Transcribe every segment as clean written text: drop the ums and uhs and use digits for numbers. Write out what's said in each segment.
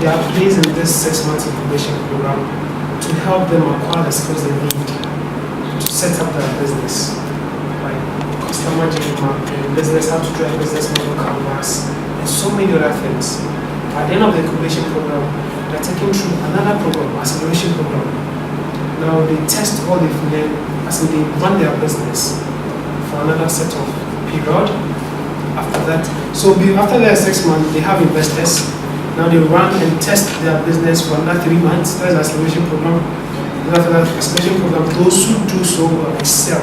they are placed in this 6 months incubation program to help them acquire the skills they need to set up their business, like customer journey mapping, business, how to drive business model canvas, and so many other things. At the end of the incubation program, they're taken through another program, acceleration program. Now they test all they've learned as they run their business for another set of period. After that, after their 6 months, they have investors. Now they run and test their business for another 3 months. That's the acceleration program. And after that acceleration program, those who do so will excel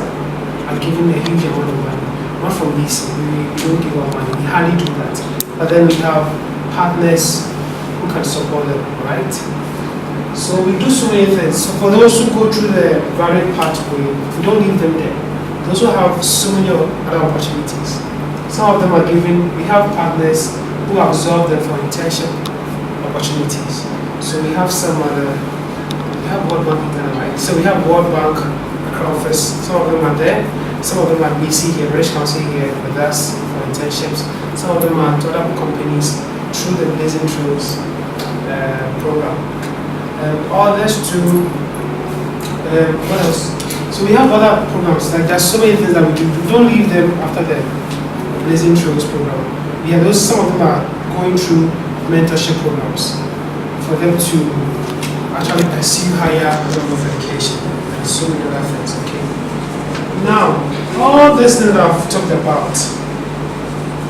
and given a huge amount of money. Not from this, we don't give our money. We hardly do that. But then we have partners who can support them, right? So we do so many things. So for those who go through the varied pathway, we don't leave them there. They also have so many other opportunities. Some of them are given, we have partners who absorb them for internship opportunities. So we have we have World Bank in Ghana, right? So we have World Bank Accra office. Some of them are there. Some of them are BC here, British Council here with us for internships. Some of them are to other companies through the Blazing Trails program. Others to, what else? So we have other programs, like there's so many things that we do. We don't leave them after the Blazing Trails program. Some of them are going through mentorship programs for them to actually pursue higher level of education and so many other things, okay? Now, all this thing that I've talked about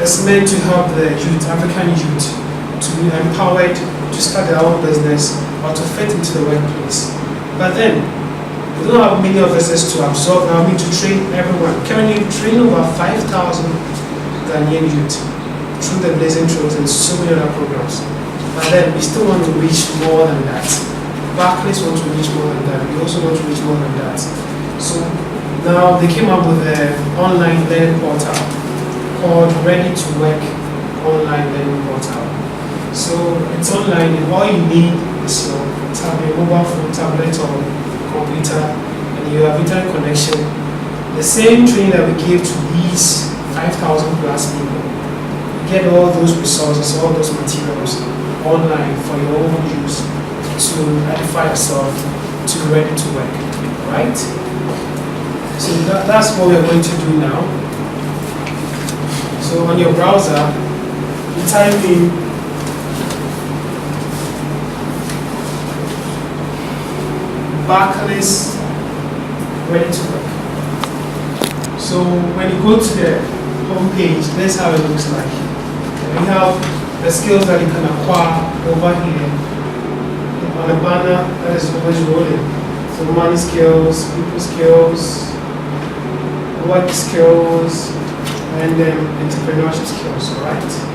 is meant to help the youth, African youth, to be empowered to start their own business or to fit into the workplace. But then, we don't have many officers to absorb now. We need to train everyone. Currently, we train over 5,000 Ghanaian youth through the Blazing Trails and so many other programs. But then, we still want to reach more than that. Barclays want to reach more than that. We also want to reach more than that. So now they came up with an online learning portal called Ready to Work Online Learning Portal. So it's online, and all you need is your tablet, mobile phone, tablet, or computer, and you have internet connection. The same training that we give to these 5,000 plus people, you get all those resources, all those materials online for your own use to edify yourself, to be ready to work, right? So that's what we're going to do now. So on your browser, you type in Barclays Ready to Work. So when you go to the home page, that's how it looks like. We have the skills that you can acquire over here on a banner that is always rolling. So money skills, people skills, work skills, and then entrepreneurship skills, right?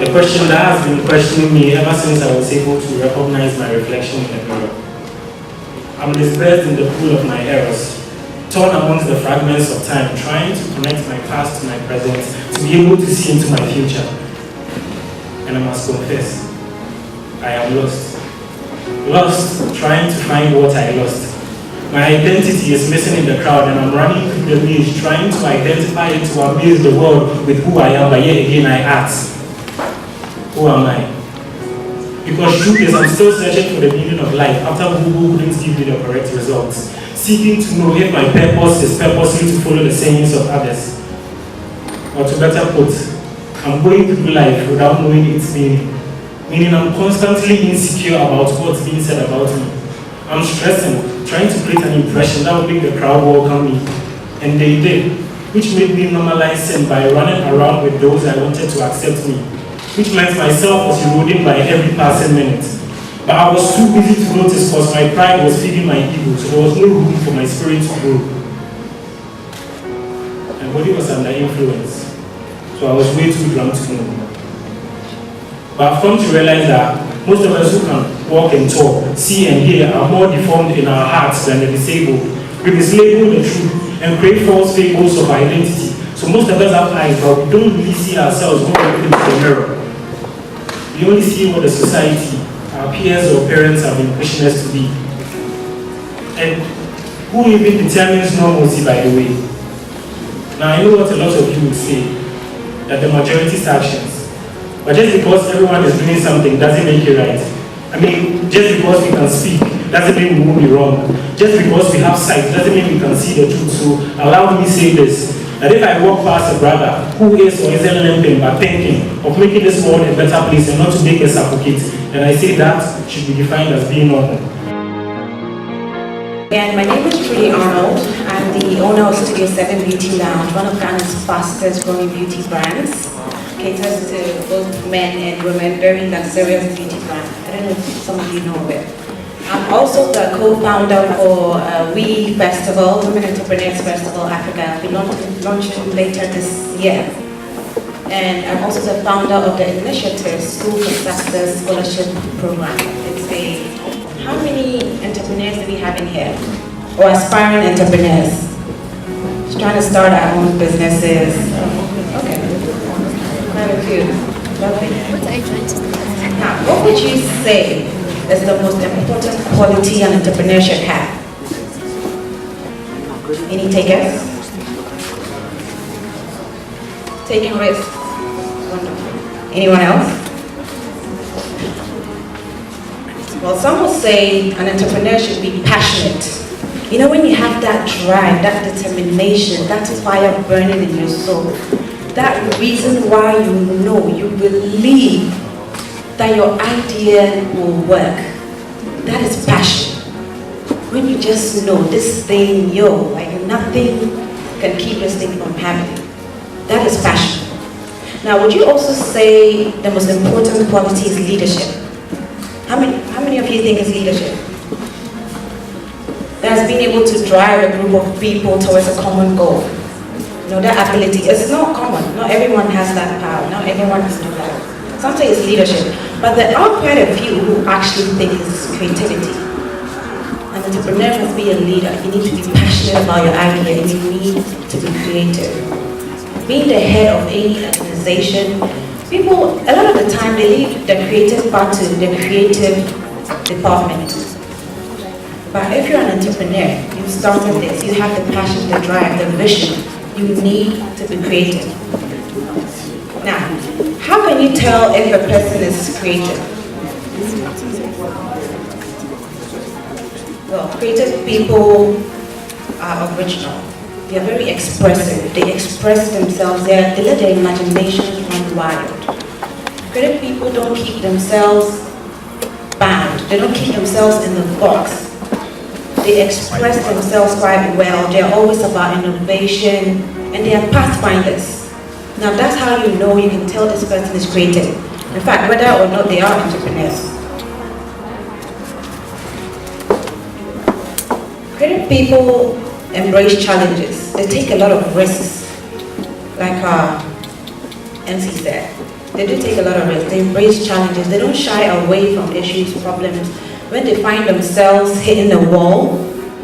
A question that has been questioning me ever since I was able to recognize my reflection in the mirror. I'm dispersed in the pool of my errors, torn amongst the fragments of time, trying to connect my past to my present, to be able to see into my future. And I must confess, I am lost. Lost, trying to find what I lost. My identity is missing in the crowd, and I'm running through the maze, trying to identify it to amaze the world with who I am, but yet again I ask, who am I? Because truth is, I'm still searching for the meaning of life after Google couldn't give me the correct results. Seeking to know if my purpose is purposely to follow the sayings of others. Or to better put, I'm going through life without knowing its meaning. Meaning I'm constantly insecure about what's being said about me. I'm stressing, trying to create an impression that would make the crowd welcome me. And they did, which made me normalize sin by running around with those I wanted to accept me. Which meant myself was eroding by every passing minute. But I was too busy to notice because my pride was feeding my ego, so there was no room for my spirit to grow. My body was under influence, so I was way too drunk to know. But I've come to realize that most of us who can walk and talk, see and hear are more deformed in our hearts than the disabled. We mislabel the truth and create false fables of identity. So most of us have eyes, but we don't really see ourselves when we look into the mirror. We only see what the society, our peers or parents have been pushing us to be. And who even determines normalcy, by the way? Now I know what a lot of you would say, that the majority's actions. But just because everyone is doing something doesn't make it right. I mean, just because we can speak doesn't mean we won't be wrong. Just because we have sight doesn't mean we can see the truth. So allow me to say this, that if I walk past a brother who is or isn't limping but thinking of making this world a better place and not to make us suffocate, then I say that should be defined as being normal. And my name is Trudy Arnold. I'm the owner of Studio 7 Beauty Lounge, one of Ghana's fastest growing beauty brands. Caters to both men and women, very luxurious beauty brand. I don't know if some of you know of it. I'm also the co-founder for WE Festival, Women Entrepreneurs Festival Africa. I'll be launching later this year. And I'm also the founder of the initiative School for Success Scholarship Program. It's a, how many entrepreneurs do we have in here? Or aspiring entrepreneurs? Just trying to start our own businesses. Okay. Quite a few. Lovely. Now, what would you say is the most important quality an entrepreneur should have? Any takers? Taking risks. Wonderful. Anyone else? Well, some will say an entrepreneur should be passionate. You know, when you have that drive, that determination, that fire burning in your soul, that reason why you believe that your idea will work, that is passion. When you just know this thing, like nothing can keep this thing from happening. That is passion. Now, would you also say the most important quality is leadership? How many of you think it's leadership? That's being able to drive a group of people towards a common goal. You know, that ability is not common. Not everyone has that power. Not everyone can do that. Sometimes it's leadership. But there are quite a few who actually think it's creativity. An entrepreneur must be a leader. You need to be passionate about your idea and you need to be creative. Being the head of any organization, people, a lot of the time, they leave the creative part to the creative department. But if you're an entrepreneur, you've started this, you have the passion, the drive, the vision, you need to be creative. Now, how can you tell if a person is creative? Well, creative people are original. They are very expressive. They express themselves. They let their imaginations run wild. Creative people don't keep themselves bound. They don't keep themselves in the box. They express themselves quite well. They're always about innovation, and they are pathfinders. Now that's how you know, you can tell this person is creative. In fact, whether or not they are entrepreneurs. Creative people embrace challenges. They take a lot of risks. Like MC said, they do take a lot of risks. They embrace challenges. They don't shy away from issues, problems. When they find themselves hitting the wall,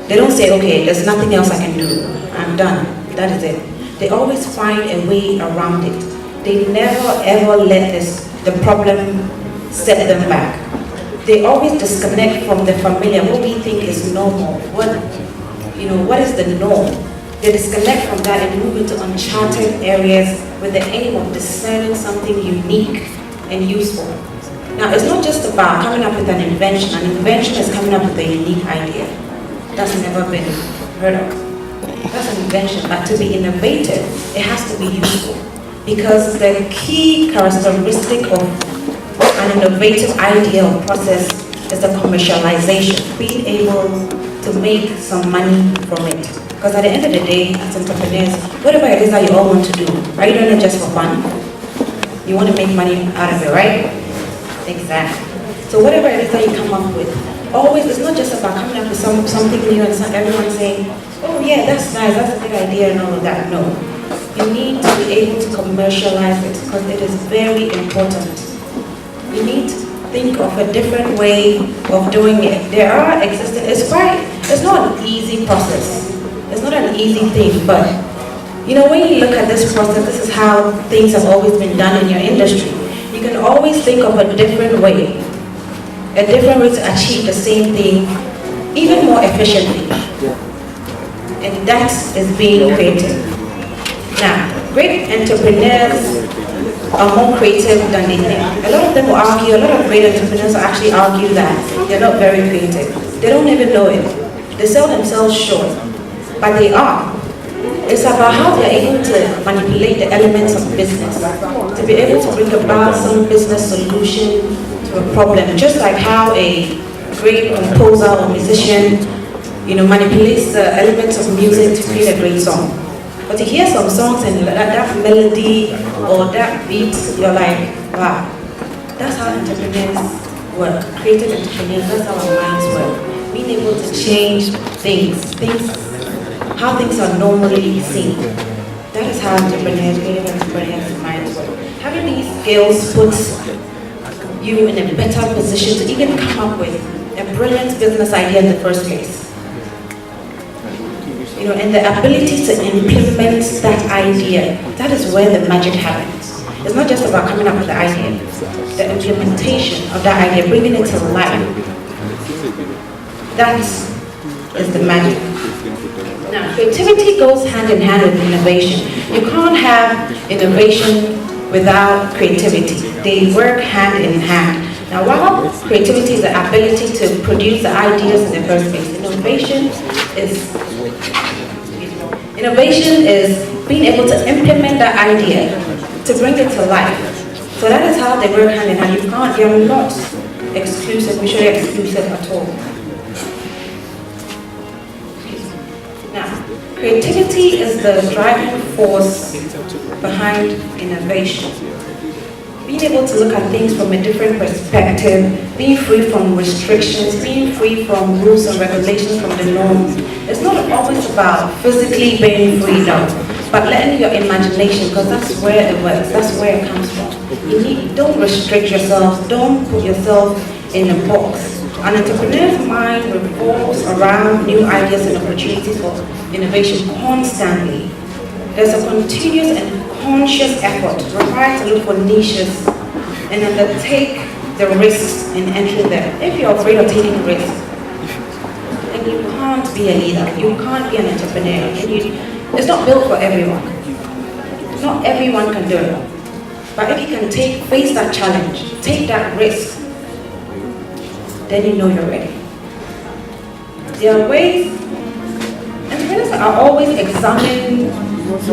they don't say, okay, there's nothing else I can do. I'm done. That is it. They always find a way around it. They never ever let the problem set them back. They always disconnect from the familiar, what we think is normal. What is the norm? They disconnect from that and move into uncharted areas with the aim of discerning something unique and useful. Now, it's not just about coming up with an invention. An invention is coming up with a unique idea. That's never been heard of. That's an invention, but to be innovative, it has to be useful. Because the key characteristic of an innovative idea or process is the commercialization, being able to make some money from it. Because at the end of the day, as entrepreneurs, whatever it is that you all want to do, are you doing it just for fun? You want to make money out of it, right? Exactly. So whatever it is that you come up with, always, it's not just about coming up with something new and everyone saying, oh yeah, that's nice, that's a good idea and all of that. No. You need to be able to commercialize it because it is very important. You need to think of a different way of doing it. There are existing, it's not an easy process. It's not an easy thing, but when you look at this process, this is how things have always been done in your industry. You can always think of a different way to achieve the same thing, even more efficiently. And that is being creative. Now, great entrepreneurs are more creative than they think. A lot of them will argue, a lot of great entrepreneurs will actually argue that they're not very creative. They don't even know it. They sell themselves short, but they are. It's about how they're able to manipulate the elements of business, to be able to bring about some business solution to a problem, just like how a great composer or musician, manipulates the elements of music to create a great song. But to hear some songs and that melody or that beat, you're like, wow, that's how entrepreneurs work. Creative entrepreneurs, that's how our minds work. Being able to change things, how things are normally seen. That is how creative entrepreneurs' minds work. Having these skills puts you in a better position to even come up with a brilliant business idea in the first place. And the ability to implement that idea, that is where the magic happens. It's not just about coming up with the idea, the implementation of that idea, bringing it to life. That is the magic. Now, creativity goes hand in hand with innovation. You can't have innovation without creativity. They work hand in hand. Now, while creativity is the ability to produce the ideas in the first place, innovation is being able to implement that idea to bring it to life. So that is how they work hand in hand. They're not mutually exclusive at all. Now, creativity is the driving force behind innovation. Being able to look at things from a different perspective, being free from restrictions, being free from rules and regulations from the norms. It's not always about physically being free though, but letting your imagination, because that's where it works, that's where it comes from. Don't restrict yourself, don't put yourself in a box. An entrepreneur's mind revolves around new ideas and opportunities for innovation constantly. There's a continuous and conscious effort required to look for niches and undertake the risks in entering them. If you're afraid of taking risks, then you can't be a leader, you can't be an entrepreneur. It's not built for everyone. Not everyone can do it. But if you can face that challenge, take that risk, then you know you're ready. There are ways, entrepreneurs are always examining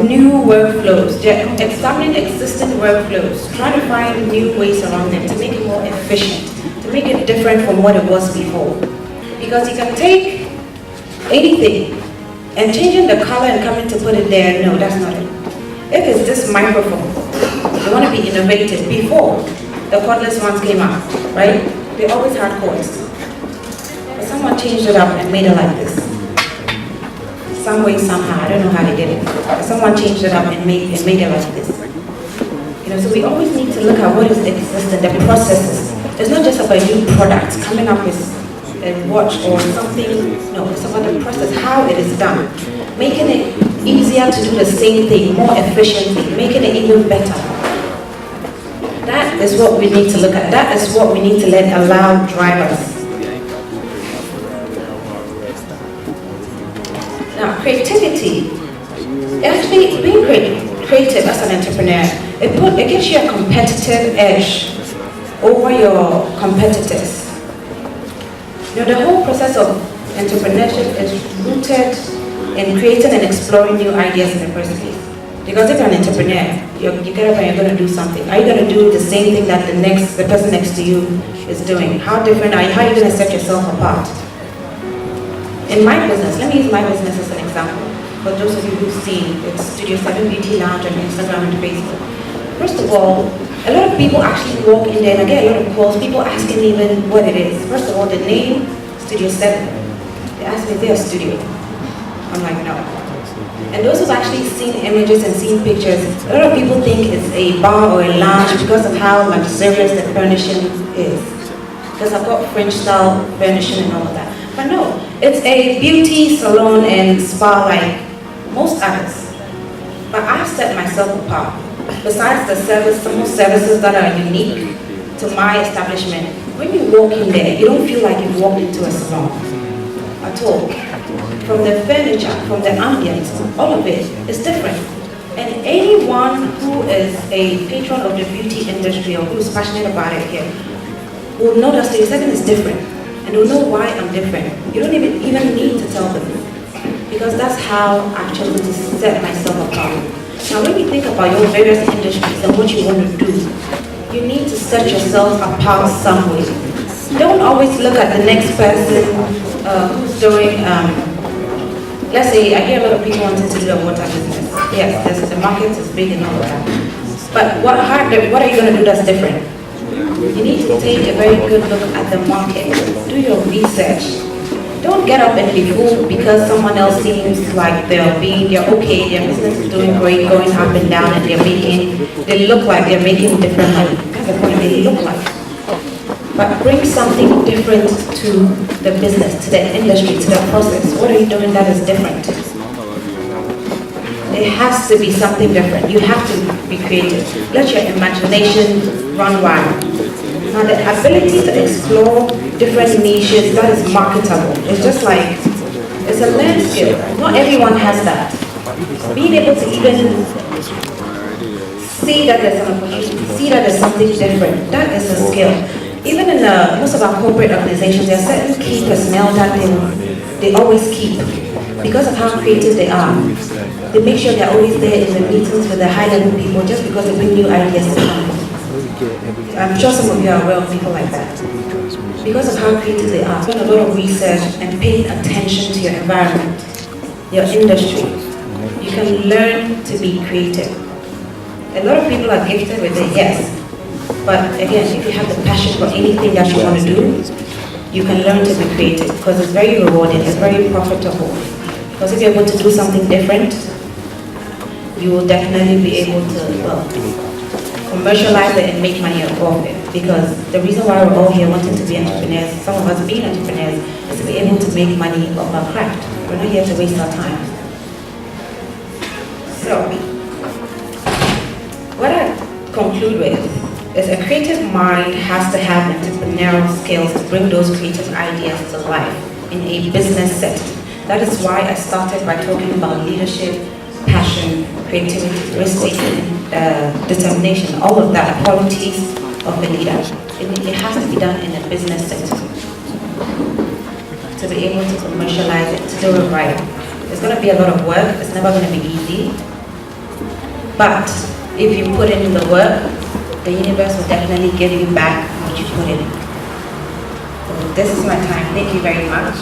new workflows. They're examining existing workflows, trying to find new ways around them to make it more efficient, to make it different from what it was before. Because you can take anything and changing the color and coming to put it there, no, that's not it. If it's this microphone, they want to be innovative. Before, the cordless ones came out, right? They always had cords. But someone changed it up and made it like this. Some way, somehow, I don't know how they did it. But someone changed it up and made it like this. So we always need to look at what is existing, the processes. It's not just about new products, coming up with a watch or something. No, it's about the process, how it is done. Making it easier to do the same thing, more efficiently, making it even better. That is what we need to look at. That is what we need to allow drive us. Now, creativity, actually being creative as an entrepreneur, it gives you a competitive edge over your competitors. The whole process of entrepreneurship is rooted in creating and exploring new ideas in the first place. Because if you're an entrepreneur, you get up and you're going to do something. Are you going to do the same thing that the person next to you is doing? How different are you? How are you going to set yourself apart? In my business, let me use my business as an example. For those of you who've seen, it's Studio 7 Beauty Lounge on Instagram and Facebook. First of all, a lot of people actually walk in there and I get a lot of calls, people asking me even what it is. First of all, the name, Studio 7. They ask me if they're a studio. I'm like, no. And those who've actually seen images and seen pictures, a lot of people think it's a bar or a lounge because of how luxurious the furnishing is. Because I've got French style furnishing and all of that. But no, it's a beauty salon and spa like most others. But I've set myself apart. Besides the service, some more services that are unique to my establishment, when you walk in there, you don't feel like you've walked into a salon at all. From the furniture, from the ambience, all of it is different. And anyone who is a patron of the beauty industry or who's passionate about it here will know that the setting is different and will know why I'm different. You don't even need to tell them, because that's how I chose to set myself apart. Now when you think about your various industries and what you want to do, you need to set yourself apart some way. Don't always look at the next person who's doing, let's say, I hear a lot of people wanting to do a water business. Yes, the market is big and all that. But what are you going to do that's different? You need to take a very good look at the market. Do your research. Don't get up and be fooled because someone else seems like they're okay, their business is doing great, going up and down, and they look like they're making different money. That's what they look like. But bring something different to the business, to the industry, to the process. What are you doing that is different? It has to be something different. You have to be creative. Let your imagination run wild. Now the ability to explore different niches, that is marketable. It's just like, it's a learned skill. Not everyone has that. Being able to even see that there's an opportunity, see that there's something different, that is a skill. Even in most of our corporate organizations, there are certain key personnel that they always keep because of how creative they are. They make sure they're always there in the meetings with the high-level people just because they bring new ideas to come. I'm sure some of you are aware of people like that. Because of how creative they are, doing a lot of research and paying attention to your environment, your industry, you can learn to be creative. A lot of people are gifted with it, yes. But again, if you have the passion for anything that you want to do, you can learn to be creative because it's very rewarding, it's very profitable. Because if you're able to do something different, you will definitely be able to, commercialize it and make money off of it. Because the reason why we're all here wanting to be entrepreneurs, some of us being entrepreneurs, is to be able to make money off our craft. We're not here to waste our time. So, what I conclude with is a creative mind has to have entrepreneurial skills to bring those creative ideas to life in a business setting. That is why I started by talking about leadership, passion, creativity, risk-taking, determination, all of that, qualities of a leader. It has to be done in a business setting to be able to commercialize it, to do it right. It's going to be a lot of work. It's never going to be easy. But if you put in the work, the universe will definitely give you back what you put in. So this is my time. Thank you very much.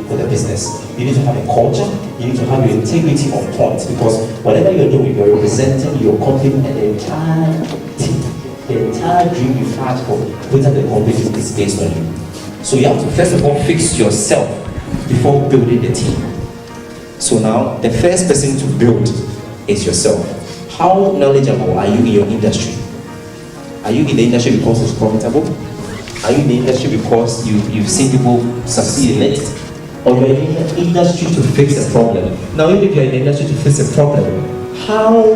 For the business, you need to have a culture, you need to have your integrity on point, because whatever you're doing, you're representing your company and the entire team. The entire dream you've had for whether the company is based on you. So you have to first of all fix yourself before building the team. So now, the first person to build is yourself. How knowledgeable are you in your industry? Are you in the industry because it's profitable? Are you in the industry because you've seen people succeed in it? Or you're in the industry to fix a problem? Now, even if you're in the industry to fix a problem, how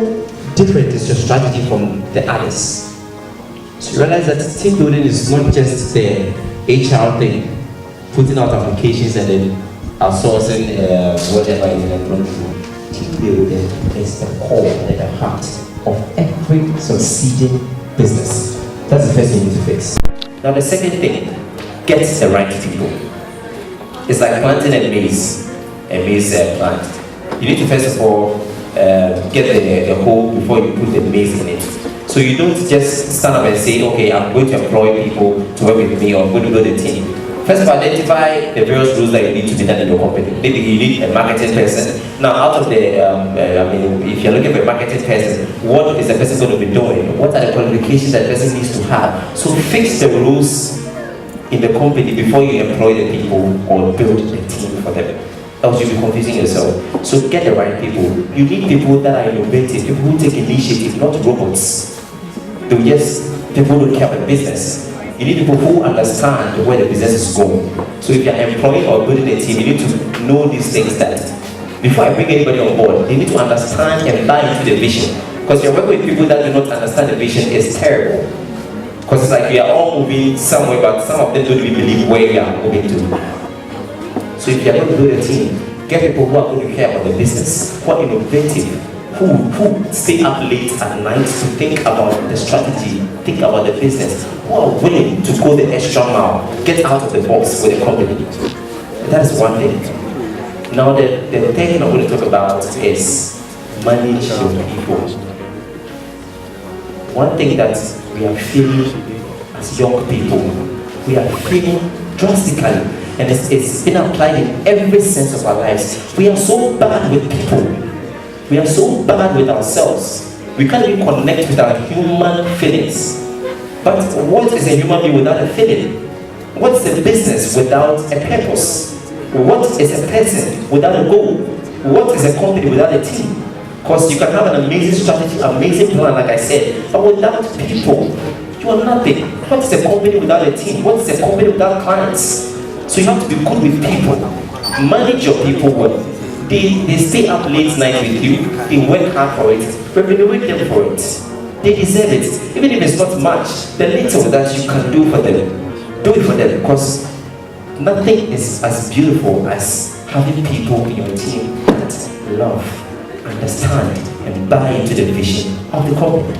different is your strategy from the others? So you realize that team building is not just the HR thing, putting out applications and then outsourcing whatever is electronic. Team building is the core and the heart of every succeeding business. That's the first thing you need to fix. Now the second thing, get the right people. It's like planting a maize plant. You need to first of all get the hole before you put the maize in it. So you don't just stand up and say, okay, I'm going to employ people to work with me or I'm going to build a team. First of all, identify the various roles that you need to be done in your company. Maybe you need a marketing person. Now, out of the, if you're looking for a marketing person, what is the person going to be doing? What are the qualifications that the person needs to have? So fix the rules in the company before you employ the people or build a team for them. Else you'll be confusing yourself. So get the right people. You need people that are innovative, people who take initiative, not robots. They're just people who care about business. You need people who understand where the business is going. So if you're employing or building a team, you need to know these things that before I bring anybody on board, they need to understand and buy into the vision. Because you're working with people that do not understand the vision is terrible. Because it's like we are all moving somewhere, but some of them don't even believe where we are moving to. So if you're going to build a team, get people who are going to care about the business, who are innovative, who stay up late at night to think about the strategy, think about the business, who are willing to go the extra mile, get out of the box with the company. That is one thing. Now the third thing I'm going to talk about is manage your people. One thing that we are feeling as young people, we are feeling drastically, and it's been applied in every sense of our lives. We are so bad with people. We are so bad with ourselves. We can't even connect with our human feelings. But what is a human being without a feeling? What is a business without a purpose? What is a person without a goal? What is a company without a team? Because you can have an amazing strategy, amazing plan, like I said, but without people, you are nothing. What is a company without a team? What is a company without clients? So you have to be good with people. Manage your people well. They stay up late night with you, they work hard for it, remunerate them for it. They deserve it. Even if it's not much, the little that you can do for them, do it for them, because nothing is as beautiful as having people in your team that love, understand, and buy into the vision of the company.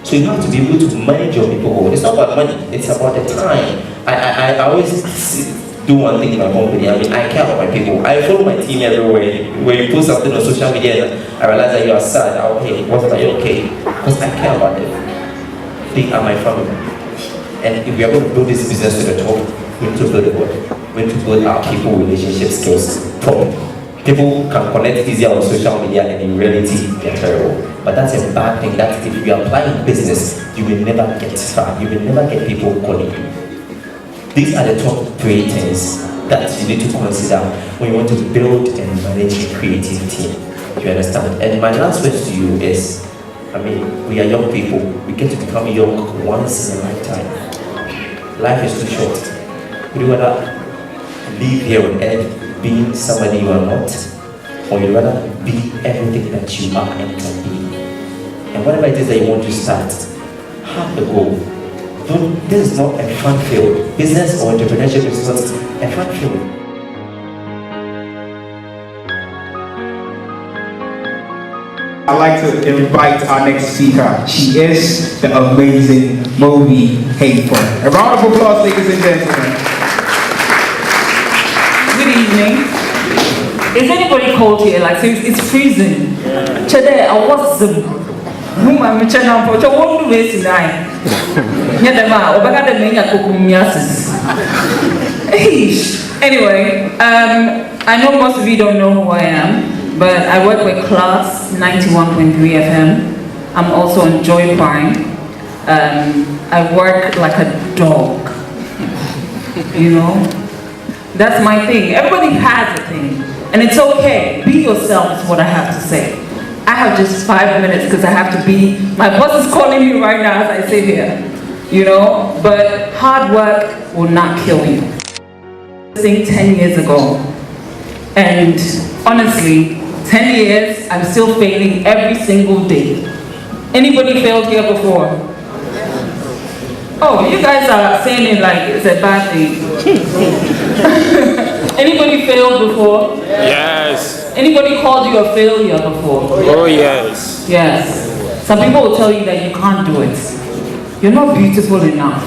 So you have to be able to manage your people well. It's not about money, it's about the time. I always do one thing in my company. I mean, I care about my people. I follow my team everywhere. When you post something on social media and I realize that you are sad, I'll hey, what's that? You're okay. Because I care about them. They are my family. And if we are going to build this business to the top, we need to build it well. We need to build our people relationship skills properly. People can connect easier on social media, and in reality, they're terrible. But that's a bad thing. That if you apply in business, you will never get far. You will never get people calling you. These are the top 3 things that you need to consider when you want to build and manage a creative team. You understand? And my last words to you is, I mean, we are young people. We get to become young once in a lifetime. Life is too short. Would you rather live here on earth being somebody you are not, or you rather be everything that you are and can be? And whatever it is that you want to start, have the goal. This is not a fun field. Business or entrepreneurship is not a fun field. I'd like to invite our next speaker. She is the amazing Moby Hayford. A round of applause, ladies and gentlemen. Good evening. Is anybody cold here? Like, it's freezing. Today, I was the room I'm checking for. So, what do we tonight? Anyway, I know most of you don't know who I am, but I work with Class 91.3 FM. I'm also on Joy Prime. I work like a dog. You know, that's my thing. Everybody has a thing, and it's okay. Be yourself is what I have to say. I have just 5 minutes because I have to be, my boss is calling me right now as I sit here, you know, but hard work will not kill you. I think 10 years ago, and honestly, 10 years, I'm still failing every single day. Anybody failed here before? Oh, you guys are saying it like it's a bad thing. Anybody failed before? Yes. Anybody called you a failure before? Oh, yes. Yes. Some people will tell you that you can't do it. You're not beautiful enough.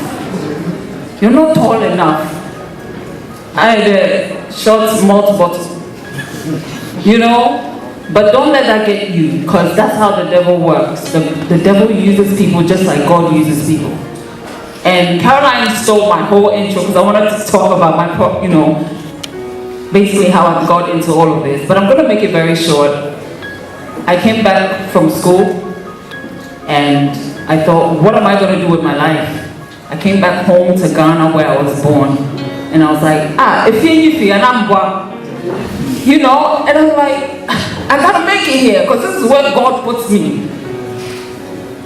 You're not tall enough. I had a short, small bottom. You know? But don't let that get you, because that's how the devil works. The devil uses people just like God uses people. And Caroline stole my whole intro because I wanted to talk about my, basically how I got into all of this. But I'm going to make it very short. I came back from school and I thought, what am I going to do with my life? I came back home to Ghana where I was born. And I was like, and I was like, I gotta make it here because this is where God puts me.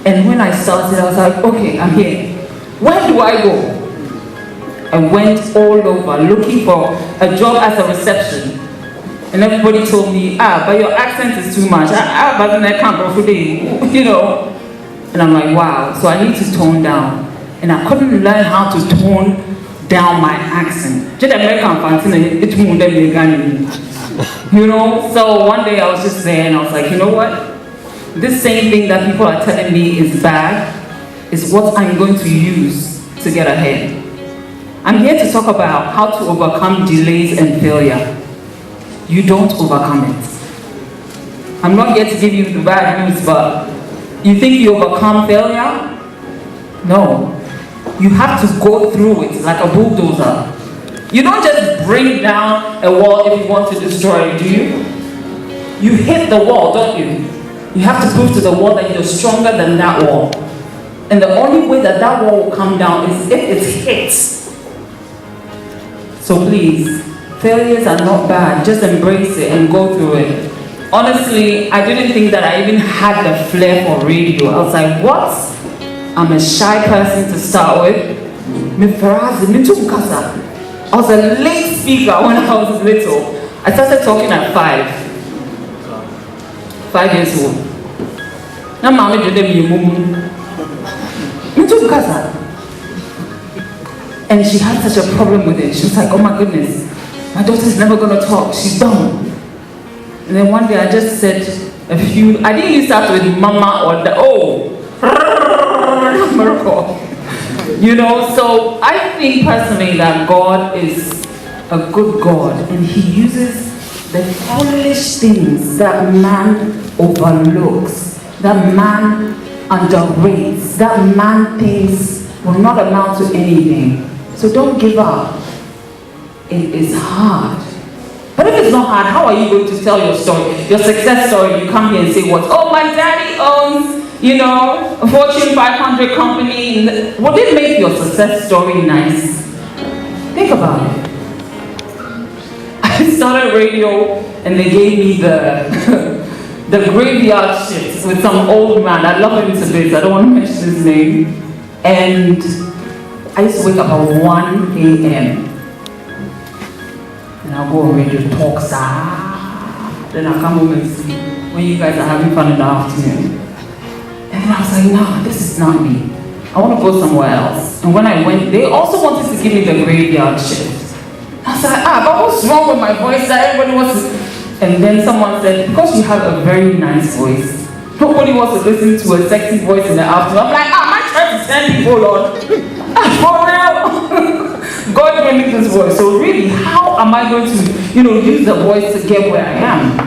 And when I started, I was like, okay, I'm here. Where do I go? I went all over looking for a job as a reception. And everybody told me, but your accent is too much. But I can't go for day, And I'm like, wow, so I need to tone down. And I couldn't learn how to tone down my accent. Just American fancy, So one day I was just there and I was like, you know what? This same thing that people are telling me is bad is what I'm going to use to get ahead. I'm here to talk about how to overcome delays and failure. You don't overcome it. I'm not here to give you the bad news, but you think you overcome failure? No. You have to go through it like a bulldozer. You don't just bring down a wall if you want to destroy it, do you? You hit the wall, don't you? You have to prove to the wall that you're stronger than that wall. And the only way that that wall will come down is if it's hit. So please, failures are not bad. Just embrace it and go through it. Honestly, I didn't think that I even had the flair for radio. I was like, what? I'm a shy person to start with. I was a late speaker when I was little. I started talking at 5 years old. Now mommy did and she had such a problem with it. She was like, oh my goodness, my daughter's never gonna talk, she's dumb. And then one day I just said a few, I didn't even start with mama or miracle. So I think personally that God is a good God and He uses the foolish things that man overlooks, that man underrates, that man thinks will not amount to anything. So don't give up. It is hard. But if it's not hard, how are you going to tell your story, your success story? You come here and say what? Oh, my daddy owns, a Fortune 500 company. Would it make your success story nice? Think about it. I started radio and they gave me the graveyard shift with some old man. I love him to bits. I don't want to mention his name. And I used to wake up at 1 a.m. and I'll go on radio talk, then I'll come home and sleep when you guys are having fun in the afternoon. And then I was like, no, this is not me. I want to go somewhere else. And when I went, they also wanted to give me the graveyard shift. I was like, but what's wrong with my voice that everybody wants to... And then someone said, because you have a very nice voice, nobody wants to listen to a sexy voice in the afternoon. I'm like, my church is 10 people, Lord. For real. God gave me this voice. So really, how am I going to, use the voice to get where I am?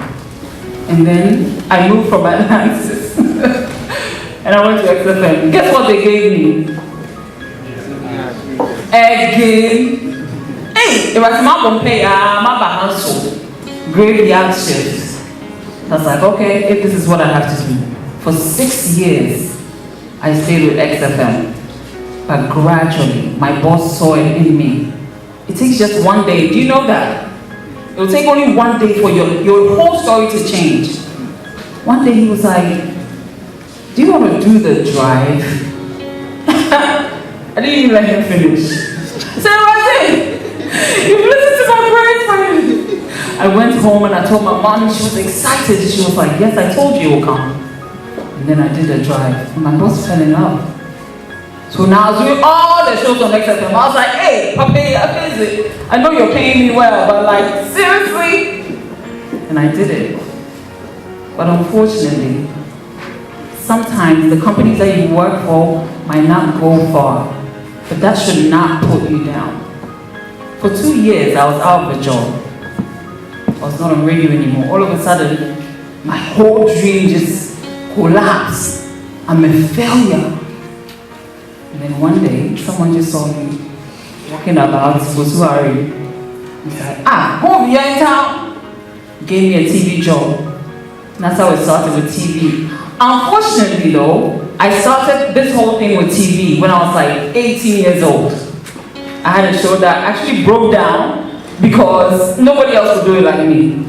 And then I moved from Atlantis. And I went to XFM. Guess what they gave me? Again. Hey, it was my pay, my balance. Graveyard shift. I was like, okay, if this is what I have to do. For 6 years, I stayed with XFM. But gradually, my boss saw it in me. It takes just one day. Do you know that? It will take only one day for your whole story to change. One day he was like, do you want to do the drive? I didn't even let him finish. I said, Rosie, you've listened to my prayers for me. I went home and I told my mom, and she was excited. She was like, yes, I told you you'll come. And then I did the drive. And my boss fell in love. So now I was doing all the shows on XFM. I was like, hey, Papi, I know you're paying me well, but like, seriously? And I did it. But unfortunately, sometimes the companies that you work for might not go far. But that should not put you down. For 2 years, I was out of a job. I was not on radio anymore. All of a sudden, my whole dream just collapsed. I'm a failure. And then one day, someone just saw me walking about Bosuari. He said, home, you're in town. Gave me a TV job. And that's how it started with TV. Unfortunately though, I started this whole thing with TV when I was like 18 years old. I had a show that actually broke down because nobody else would do it like me.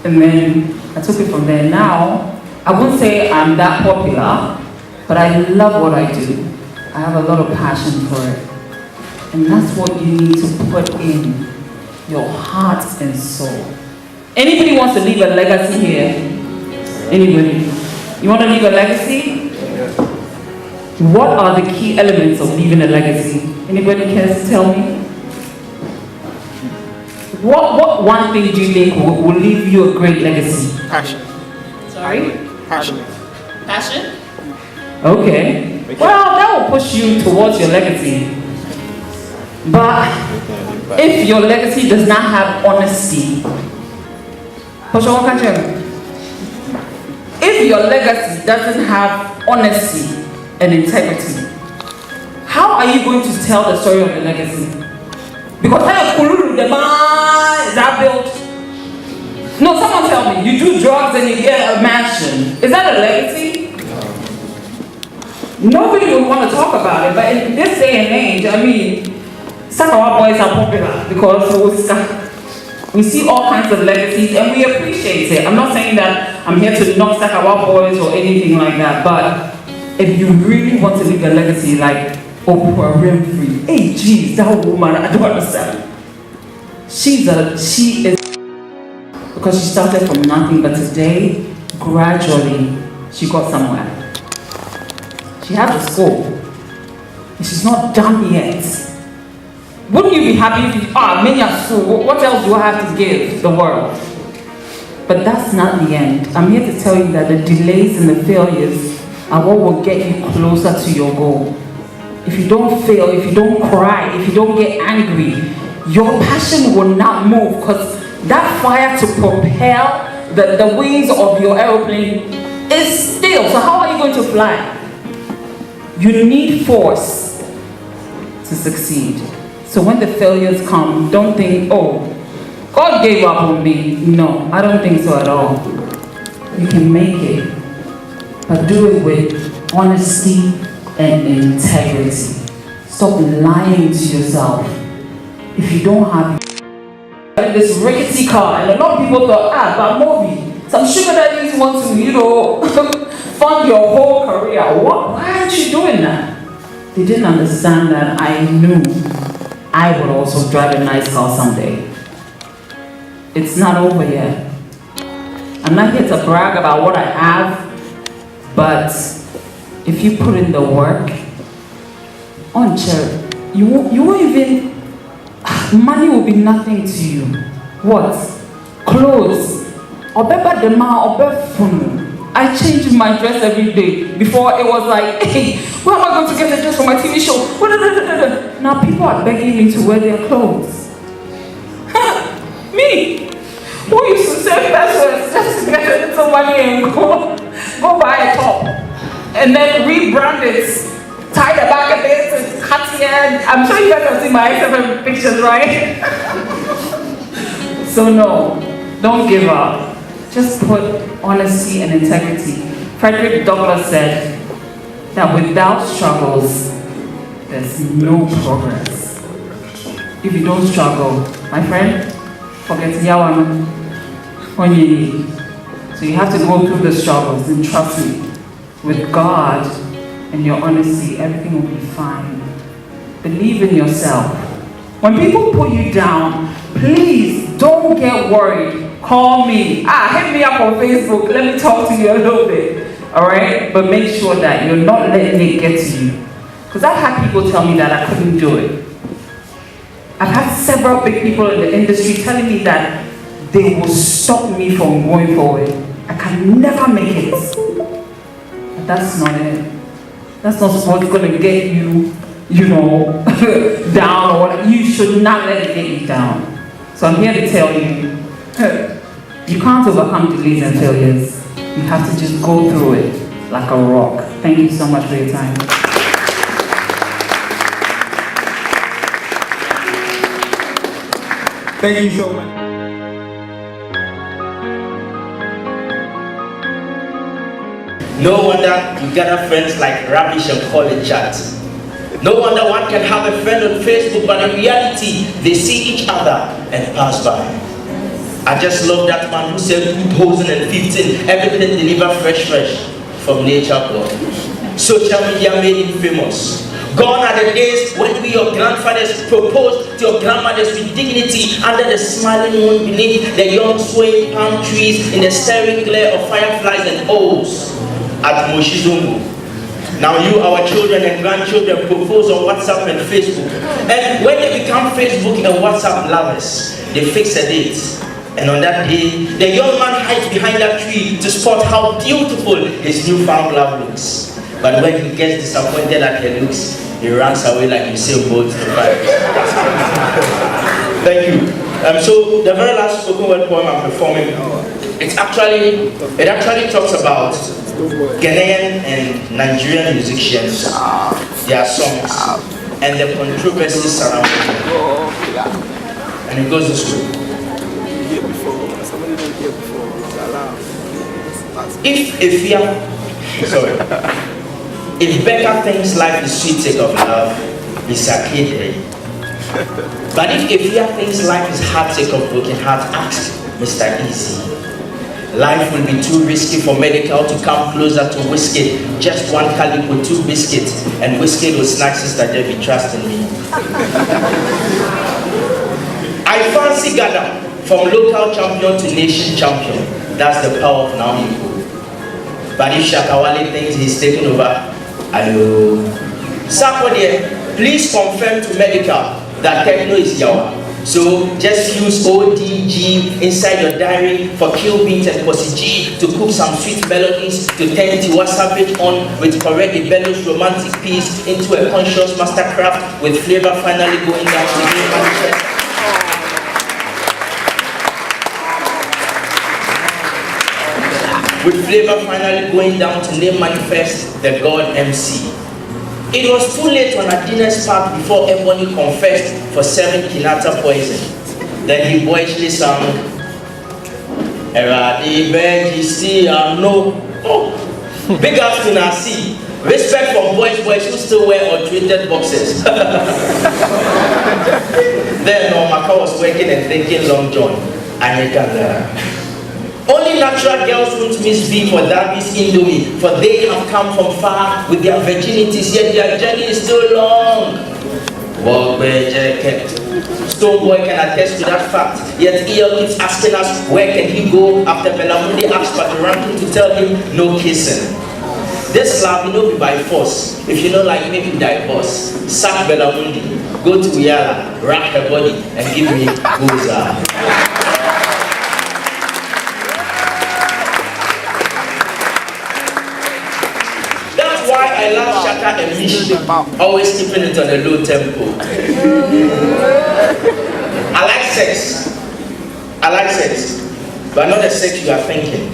And then I took it from there. Now, I wouldn't say I'm that popular, but I love what I do. I have a lot of passion for it. And that's what you need to put in your heart and soul. Anybody wants to leave a legacy here? Anybody? You want to leave a legacy? What are the key elements of leaving a legacy? Anybody cares to tell me? What one thing do you think will leave you a great legacy? Passion. Sorry? Passion. Passion? Okay. Well, that will push you towards your legacy. But if your legacy does not have honesty, if your legacy doesn't have honesty and integrity, how are you going to tell the story of your legacy? Because is that built? No, someone tell me, you do drugs and you get a mansion. Is that a legacy? Nobody would want to talk about it, but in this day and age, I mean, some of our boys are popular because we see all kinds of legacies and we appreciate it. I'm not saying that I'm here to knock Sakawa boys or anything like that, but if you really want to leave a legacy like Oprah Winfrey, hey geez, that woman, I don't understand. She is, because she started from nothing, but today, gradually, she got somewhere. She has a school, and she's not done yet. Wouldn't you be happy if you many at school? What else do I have to give the world? But that's not the end. I'm here to tell you that the delays and the failures are what will get you closer to your goal. If you don't fail, if you don't cry, if you don't get angry, your passion will not move because that fire to propel the wings of your aeroplane is still. So how are you going to fly? You need force to succeed. So when the failures come, don't think, oh, God gave up on me. No, I don't think so at all. You can make it, but do it with honesty and integrity. Stop lying to yourself. If you don't have this rickety car, and a lot of people thought, but movie, some sugar daddies want to, fund your whole career. Why aren't you doing that? They didn't understand that I knew I would also drive a nice car someday. It's not over yet. I'm not here to brag about what I have, but if you put in the work, on chair, you won't even, money will be nothing to you. What? Clothes. I change my dress every day. Before it was like, hey, where am I going to get a dress for my TV show? Now people are begging me to wear their clothes. Me, who used to save pesos just to get a little money and go buy a top. And then rebrand it, tie the back of it, cut it. I'm sure you guys have seen my X7 pictures, right? So no, don't give up. Just put honesty and integrity. Frederick Douglass said that without struggles, there's no progress. If you don't struggle, my friend, forget Yawan. So you have to go through the struggles, and trust me, with God and your honesty, everything will be fine. Believe in yourself. When people put you down, please don't get worried. Call me. Hit me up on Facebook. Let me talk to you a little bit. Alright? But make sure that you're not letting it get to you. Because I've had people tell me that I couldn't do it. I've had several big people in the industry telling me that they will stop me from going forward. I can never make it. But that's not it. That's not what's going to get you, down or whatever. You should not let it get you down. So I'm here to tell you, you can't overcome delays and failures. You have to just go through it like a rock. Thank you so much for your time. Thank you so much. No wonder you gather friends like rubbish and call it chat. No wonder one can have a friend on Facebook, but in reality, they see each other and pass by. I just love that man who said 2015, everything delivered fresh from Nature Club. Social media made him famous. Gone are the days when we, your grandfathers, proposed to your grandmothers with dignity under the smiling moon beneath the young swaying palm trees in the staring glare of fireflies and owls at Moshizungu. Now you, our children and grandchildren, propose on WhatsApp and Facebook. And when they become Facebook and WhatsApp lovers, they fix a date. And on that day, the young man hides behind that tree to spot how beautiful his newfound love looks. But when he gets disappointed at her looks, he runs away like Usain Bolt to fight. Thank you. So the very last spoken word poem I'm performing, it actually talks about Ghanaian and Nigerian musicians, their songs, and the controversies surrounding them. And it goes this way. If Becca thinks life is sweet sake of love, it's a kid. But if Efia thinks life is hard sake of broken heart, ask Mr. Easy. Life will be too risky for medical to come closer to whiskey. Just one calico, 2 biscuits, and whiskey will snack Sister Debbie, trust in me. I fancy Ghana from local champion to nation champion. That's the power of Naomi. But if Shakawale thinks he's taking over, ayo. Sakode, please confirm to medical that techno is yawa. So just use ODG inside your diary for Kill Beat and Posse G to cook some sweet melodies to turn Tiwa Savage on with correct bellows romantic piece into a conscious mastercraft with flavor finally going down to the new manifest. With flavor finally going down to name manifest the God MC. It was too late on Adina's part before Ebony confessed for 7 Kinata poison. Then he boyishly sang, Eradi Benji no. Oh, big ups to Nasi. Respect for boys who still wear untreated boxes. Then Maka was working and thinking Long John. Only natural girls won't miss B for Darby's Indomie, for they have come from far with their virginities, yet their journey is still long. Stoneboy can attest to that fact, yet EL keeps asking us where can he go after Belamundi asks Patoranking to tell him no kissing. This love will not be by force. If you don't like me, divorce. Sack Belamundi, go to Uyala, wrap her body, and give me Goza. I love Shaka and Mishi, always keeping it on a low tempo. I like sex, but not the sex you are thinking.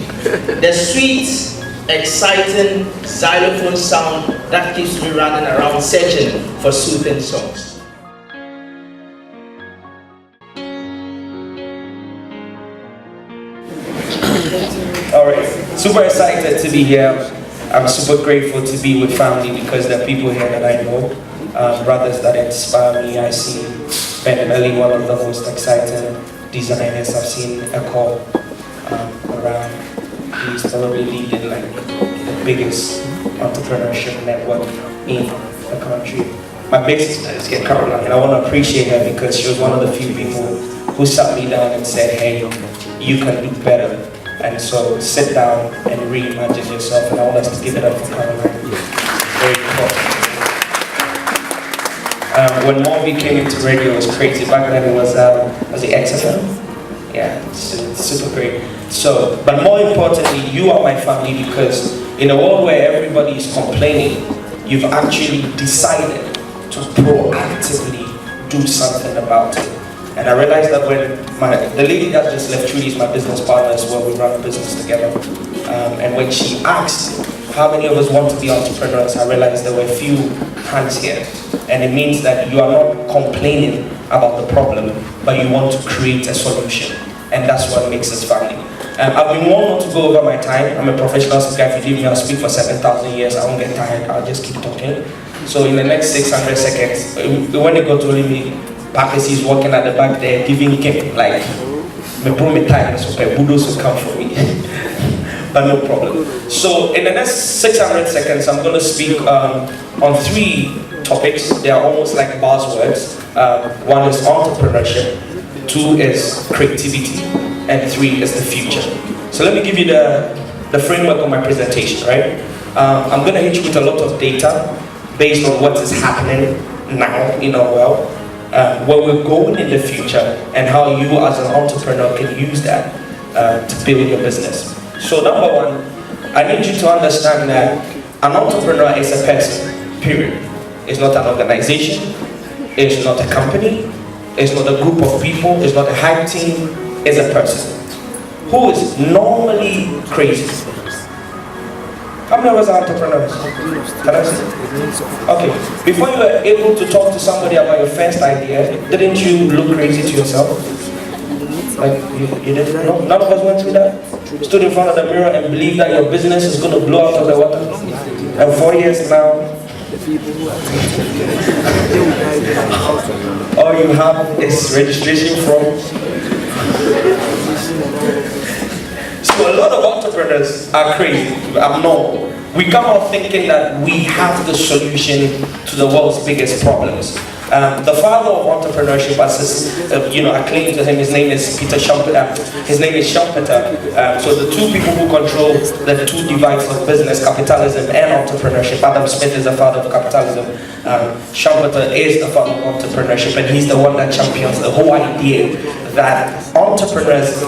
The sweet, exciting xylophone sound that keeps me running around searching for soothing songs. Alright, super excited to be here. I'm super grateful to be with family because there are people here that I know, brothers that inspire me. I see Ben and Ali, one of the most exciting designers I've seen Echo around. He's probably leading like the biggest entrepreneurship network in the country. My big sister is here, Caroline, and I want to appreciate her because she was one of the few people who sat me down and said, hey, you can do better. And so sit down and reimagine yourself, and I want us to give it up for Caroline. Very cool. When Morby came into radio, it was crazy. Back then it was the XFM? Yeah, it's super great. So, but more importantly, you are my family because in a world where everybody is complaining, you've actually decided to proactively do something about it. And I realized that when the lady that just left, Trudy, is my business partner as well, we run a business together. And when she asked how many of us want to be entrepreneurs, I realized there were a few hands here. And it means that you are not complaining about the problem, but you want to create a solution. And that's what makes us family. I've been warned not to go over my time. I'm a professional speaker. If you leave me, I'll speak for 7,000 years. I won't get tired. I'll just keep talking. So in the next 600 seconds, when they go to me, Pakis is walking at the back there, giving him like, me bring me time, so bulldogs will come for me. But no problem. So in the next 600 seconds, I'm going to speak on 3 topics. They are almost like buzzwords. 1 is entrepreneurship, 2 is creativity, and 3 is the future. So let me give you the framework of my presentation, right? I'm going to hit you with a lot of data based on what is happening now in our world, where we're going in the future, and how you as an entrepreneur can use that to build your business. So number 1, I need you to understand that an entrepreneur is a person, period. It's not an organization, it's not a company, it's not a group of people, it's not a hype team, it's a person who is normally crazy. How many of us are entrepreneurs? Can I see? Okay, before you were able to talk to somebody about your first idea, didn't you look crazy to yourself? Like, you didn't know? None of us went through that? Stood in front of the mirror and believed that your business is going to blow out of the water? And 4 years now, all you have is registration form. So a lot of entrepreneurs are crazy, abnormal. We come out thinking that we have the solution to the world's biggest problems. The father of entrepreneurship, as I claim to him, his name is Peter Schumpeter. His name is Schumpeter. So the 2 people who control the 2 divides of business, capitalism and entrepreneurship. Adam Smith is the father of capitalism. Schumpeter is the father of entrepreneurship, and he's the one that champions the whole idea that entrepreneurs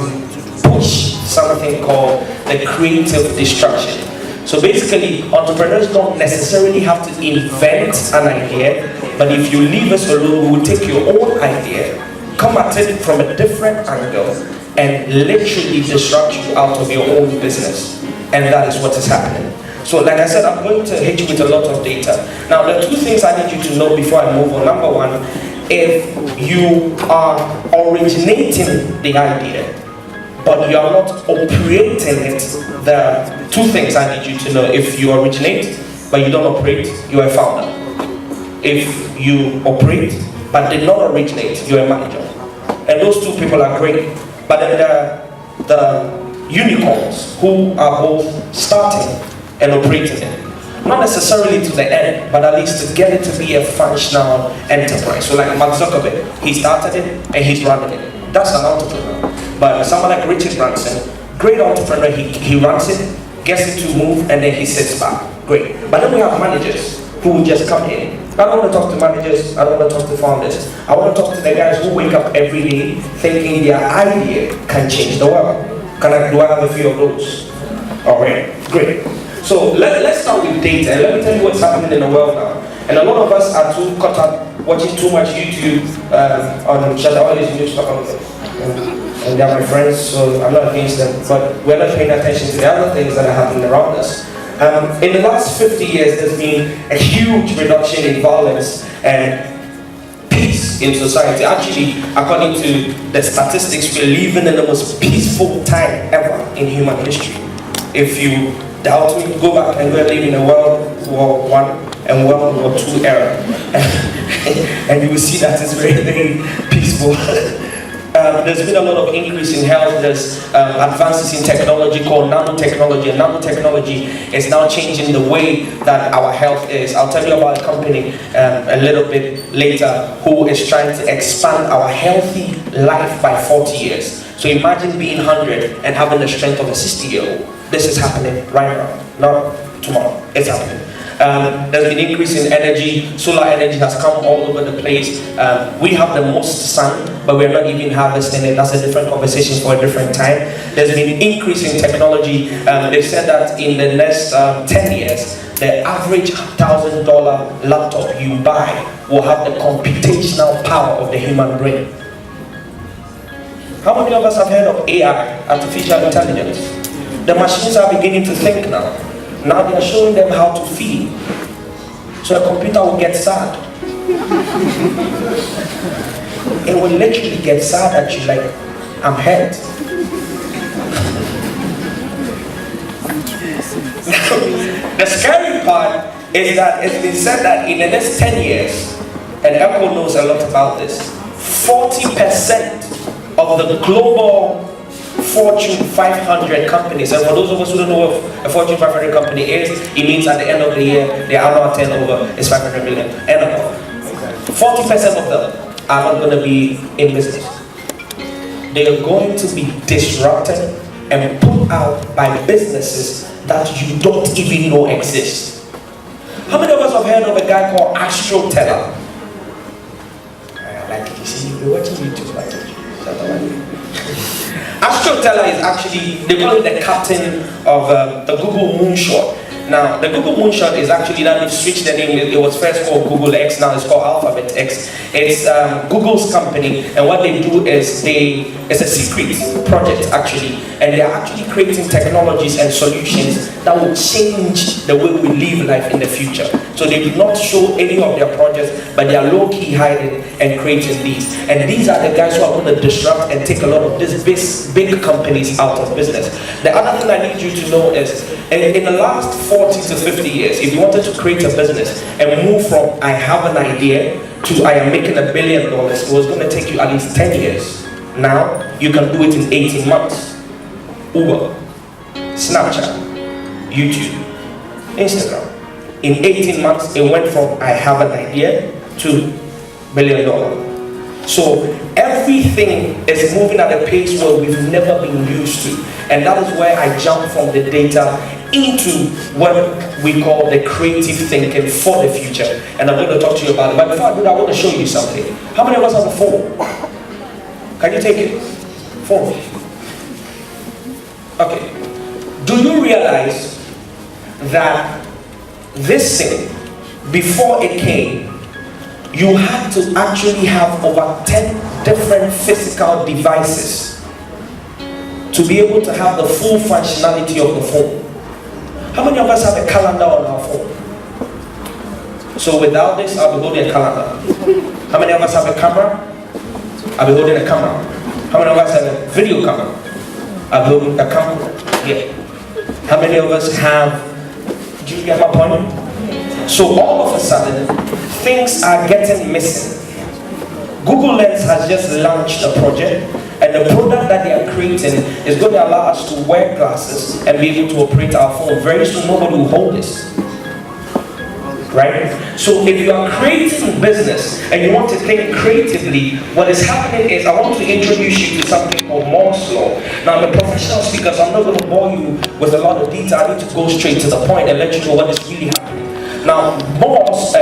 push something called the creative destruction. So basically, entrepreneurs don't necessarily have to invent an idea, but if you leave us alone, we will take your own idea, come at it from a different angle, and literally disrupt you out of your own business. And that is what is happening. So like I said, I'm going to hit you with a lot of data. Now, there are 2 things I need you to know before I move on. Number 1, if you are originating the idea, but you are not operating it, there are 2 things I need you to know. If you originate, but you don't operate, you are a founder. If you operate, but did not originate, you're a manager. And those 2 people are great. But then there are the unicorns who are both starting and operating it. Not necessarily to the end, but at least to get it to be a functional enterprise. So like Mark Zuckerberg, he started it and he's running it. That's an entrepreneur. But someone like Richard Branson, great entrepreneur, he runs it, gets it to move, and then he sits back. Great. But then we have managers who will just come in. I don't want to talk to managers, I don't want to talk to founders. I want to talk to the guys who wake up every day thinking their idea can change the world. Do I have a few of those? Alright, great. So let's start with data. Let me tell you what's happening in the world now. And a lot of us are too caught up watching too much YouTube on Shadawal is new stuff on this. And they're my friends, so I'm not against them, but we're not paying attention to the other things that are happening around us. In the last 50 years, there's been a huge reduction in violence and peace in society. Actually, according to the statistics, we're living in the most peaceful time ever in human history. If you doubt me, go back and go live in a World War I and World War II era, and you will see that it's very, very peaceful. There's been a lot of increase in health. There's advances in technology called nanotechnology, and nanotechnology is now changing the way that our health is. I'll tell you about a company a little bit later who is trying to expand our healthy life by 40 years. So imagine being 100 and having the strength of a 60-year-old. This is happening right now, not tomorrow. It's happening. There's been increase in energy. Solar energy has come all over the place. We have the most sun, but we're not even harvesting it. That's a different conversation for a different time. There's been increase in technology. They said that in the next 10 years, the average $1,000 laptop you buy will have the computational power of the human brain. How many of us have heard of AI, artificial intelligence? The machines are beginning to think now. Now they are showing them how to feel. So a computer will get sad. It will literally get sad at you like, I'm hurt. The scary part is that it's been said that in the next 10 years, and Echo knows a lot about this, 40% of the global Fortune 500 companies, and for those of us who don't know what a Fortune 500 company is, it means at the end of the year, their annual turnover is 500 million and above. 40% of them are not going to be in business. They are going to be disrupted and put out by businesses that you don't even know exist. How many of us have heard of a guy called Astro Teller? Like you see, you've been watching YouTube, like Astro Teller is actually, they call it the captain of the Google Moonshot. Now, the Google Moonshot is actually, now they've switched the name. It was first called Google X, now it's called Alphabet X. It's Google's company, and what they do is it's a secret project actually, and they are actually creating technologies and solutions that will change the way we live life in the future. So they do not show any of their projects, but they are low-key hiding and creating these. And these are the guys who are going to disrupt and take a lot of these big companies out of business. The other thing I need you to know is, in the last 40 to 50 years, if you wanted to create a business and move from I have an idea to I am making $1 billion, it was going to take you at least 10 years. Now, you can do it in 18 months. Uber, Snapchat, YouTube, Instagram. In 18 months, it went from I have an idea to $1 billion. So everything is moving at a pace where we've never been used to. And that is where I jump from the data into what we call the creative thinking for the future. And I'm going to talk to you about it. But before I do that, I want to show you something. How many of us have a phone? Can you take it? Phone. Okay. Do you realize that this thing, before it came, you had to actually have over 10 different physical devices to be able to have the full functionality of the phone? How many of us have a calendar on our phone? So without this, I'll be holding a calendar. How many of us have a camera? I'll be holding a camera. How many of us have a video camera? I'll be holding a camera. Yeah. How many of us have, do you get my point? So all of a sudden, things are getting missing. Google Lens has just launched a project, and the product that they are creating is going to allow us to wear glasses and be able to operate our phone. Very soon, nobody will hold this. Right? So if you are creating business and you want to think creatively, what is happening is I want to introduce you to something called Moore's Law. Now, I'm a professional speaker, so I'm not going to bore you with a lot of detail. I need to go straight to the point and let you know what is really happening. Now, Moore's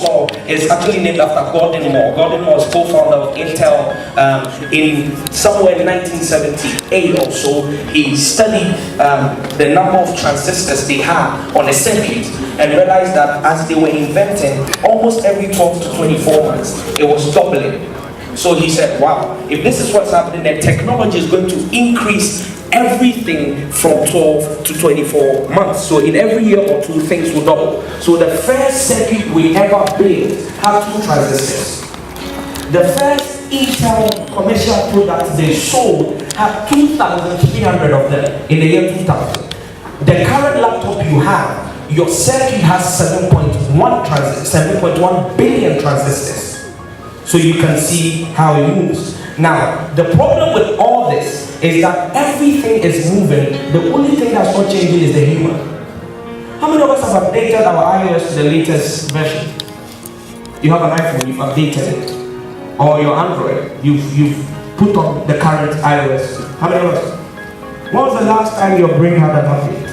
Law is actually named after Gordon Moore. Gordon Moore is co-founder of Intel in somewhere in 1978 or so. He studied the number of transistors they had on a circuit and realized that as they were inventing, almost every 12 to 24 months, it was doubling. So he said, wow, if this is what's happening, then technology is going to increase everything from 12 to 24 months. So in every year or two, things will double. So the first circuit we ever built had 2 transistors. The first Intel commercial product they sold had 2,300 of them in the year 2000. The current laptop you have, your circuit has 7.1 billion transistors. So you can see how it moves. Now, the problem with all this is that everything is moving. The only thing that's not changing is the human. How many of us have updated our iOS to the latest version? You have an iPhone, you've updated it. Or your Android, you've put on the current iOS. How many of us? When was the last time your brain had an update?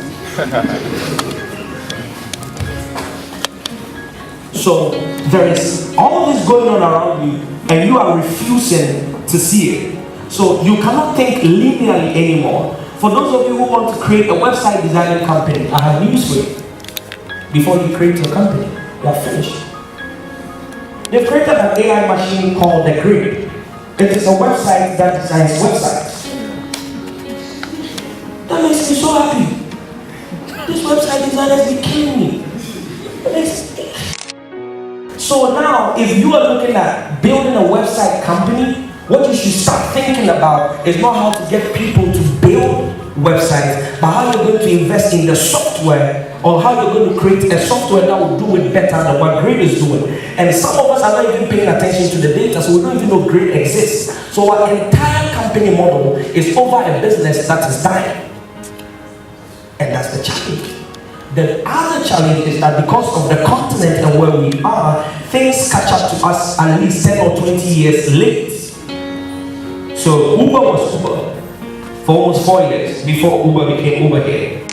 So there is all this going on around you, and you are refusing to see it. So you cannot think linearly anymore. For those of you who want to create a website designing company, I have news for you. Before you create your company, you are finished. They've created an AI machine called The Grid. It is a website that designs websites. That makes me so happy. This website designer is killing me. So now, if you are looking at building a website company, what you should start thinking about is not how to get people to build websites, but how you're going to invest in the software, or how you're going to create a software that will do it better than what Grid is doing. And some of us are not even paying attention to the data, so we don't even know Grid exists. So our entire company model is over a business that is dying. And that's the challenge. The other challenge is that because of the continent and where we are, things catch up to us at least 10 or 20 years late. So Uber was Uber for almost 4 years before Uber became Uber here.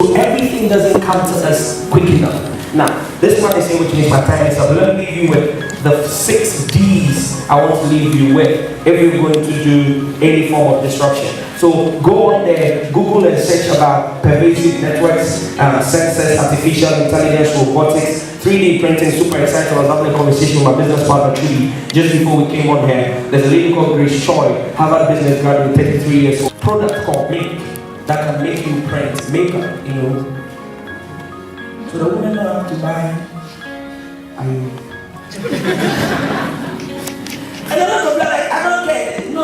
So everything doesn't come to us quick enough. Now, this man is saying which means my time is up. Let me leave you with the 6 Ds I want to leave you with if you're going to do any form of disruption. So go on there, Google and search about pervasive networks, sensors, artificial intelligence, robotics, 3D printing. Super excited. I was having a conversation with my business partner Trudy just before we came on here. There's a lady called Grace Choi, Harvard business graduate, 33 years old. Product called Make that can make you print makeup, you know. So the women don't have to buy. And a lot of them like, I don't care. No.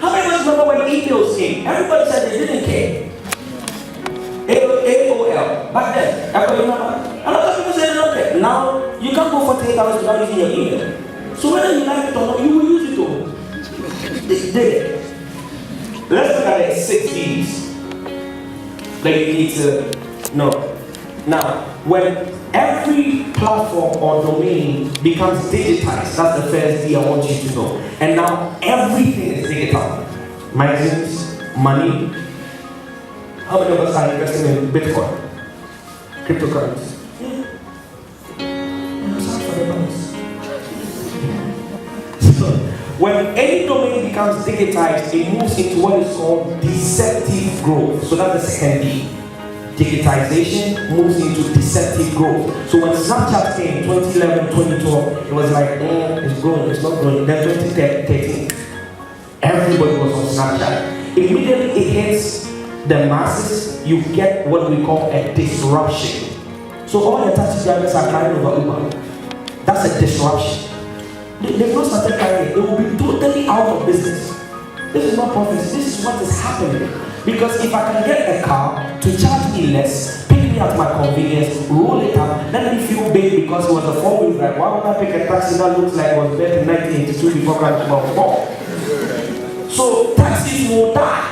How many of us remember when emails came? Everybody said they didn't care. AOL. Back then, everybody remember? A lot of people said they don't care. Now, you can't go for 3 hours without using your email. So whether you like it or not, you will use it all. They did. Let's look at the 6 Ds that you need to know. Now, when every platform or domain becomes digitized, that's the first D I want you to know. And now everything is digital. Magazines, money. How many of us are investing in Bitcoin? Cryptocurrency? So, when any domain becomes digitized, it moves into what is called deceptive growth. So that's the second D. Digitization moves into deceptive growth. So when Snapchat came, 2011, 2012, it was like, it's growing, it's not growing. Then 2013, everybody was on Snapchat. Immediately it hits the masses, you get what we call a disruption. So all the taxi drivers are carrying over Uber. That's a disruption. They've not started carrying it. They will be totally out of business. This is not prophecy. This is what is happening. Because if I can get a car to charge me less, pick me at my convenience, roll it up, let me feel big because it was a 4-wheel drive. Why would I pick a taxi that looks like it was built in 1982 before I was born? So taxis will die.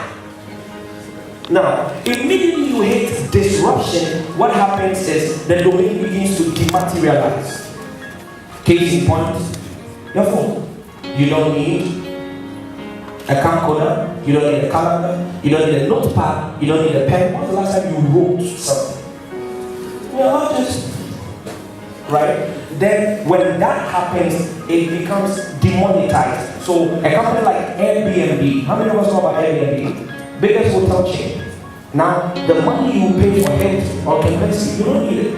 Now, immediately you hit disruption, what happens is the domain begins to dematerialize. Case in point, your phone. You don't need a camcorder, you don't need a calendar, you don't need a notepad, you don't need a pen. When was the last time you wrote something? You're not just, right? Then when that happens, it becomes demonetized. So a company like Airbnb, how many of us know about Airbnb? Biggest hotel chain. Now, the money you pay for it or convince you don't need it.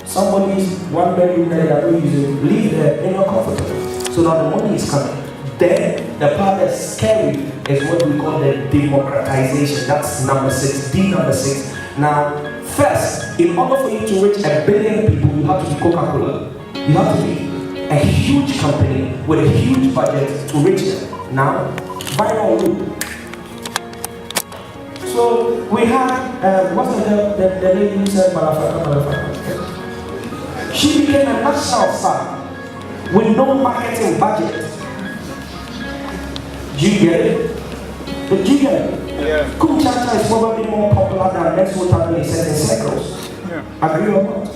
Somebody's 1 bedroom there that we use it, leave there and you're comfortable. So now the money is coming. Then the part that's scary is what we call the democratization. That's number 6, D number 6. Now, first, in order for you to reach 1 billion people, you have to be Coca-Cola. You have to be a huge company with a huge budget to reach them. Now, viral loop. So we had, what's the lady who said Malafaka? She became a national star with no marketing budget. Do you get it? Did you get it? Yeah. Kumchacha is probably more popular than next what happened in certain circles. Yeah. Agree or not?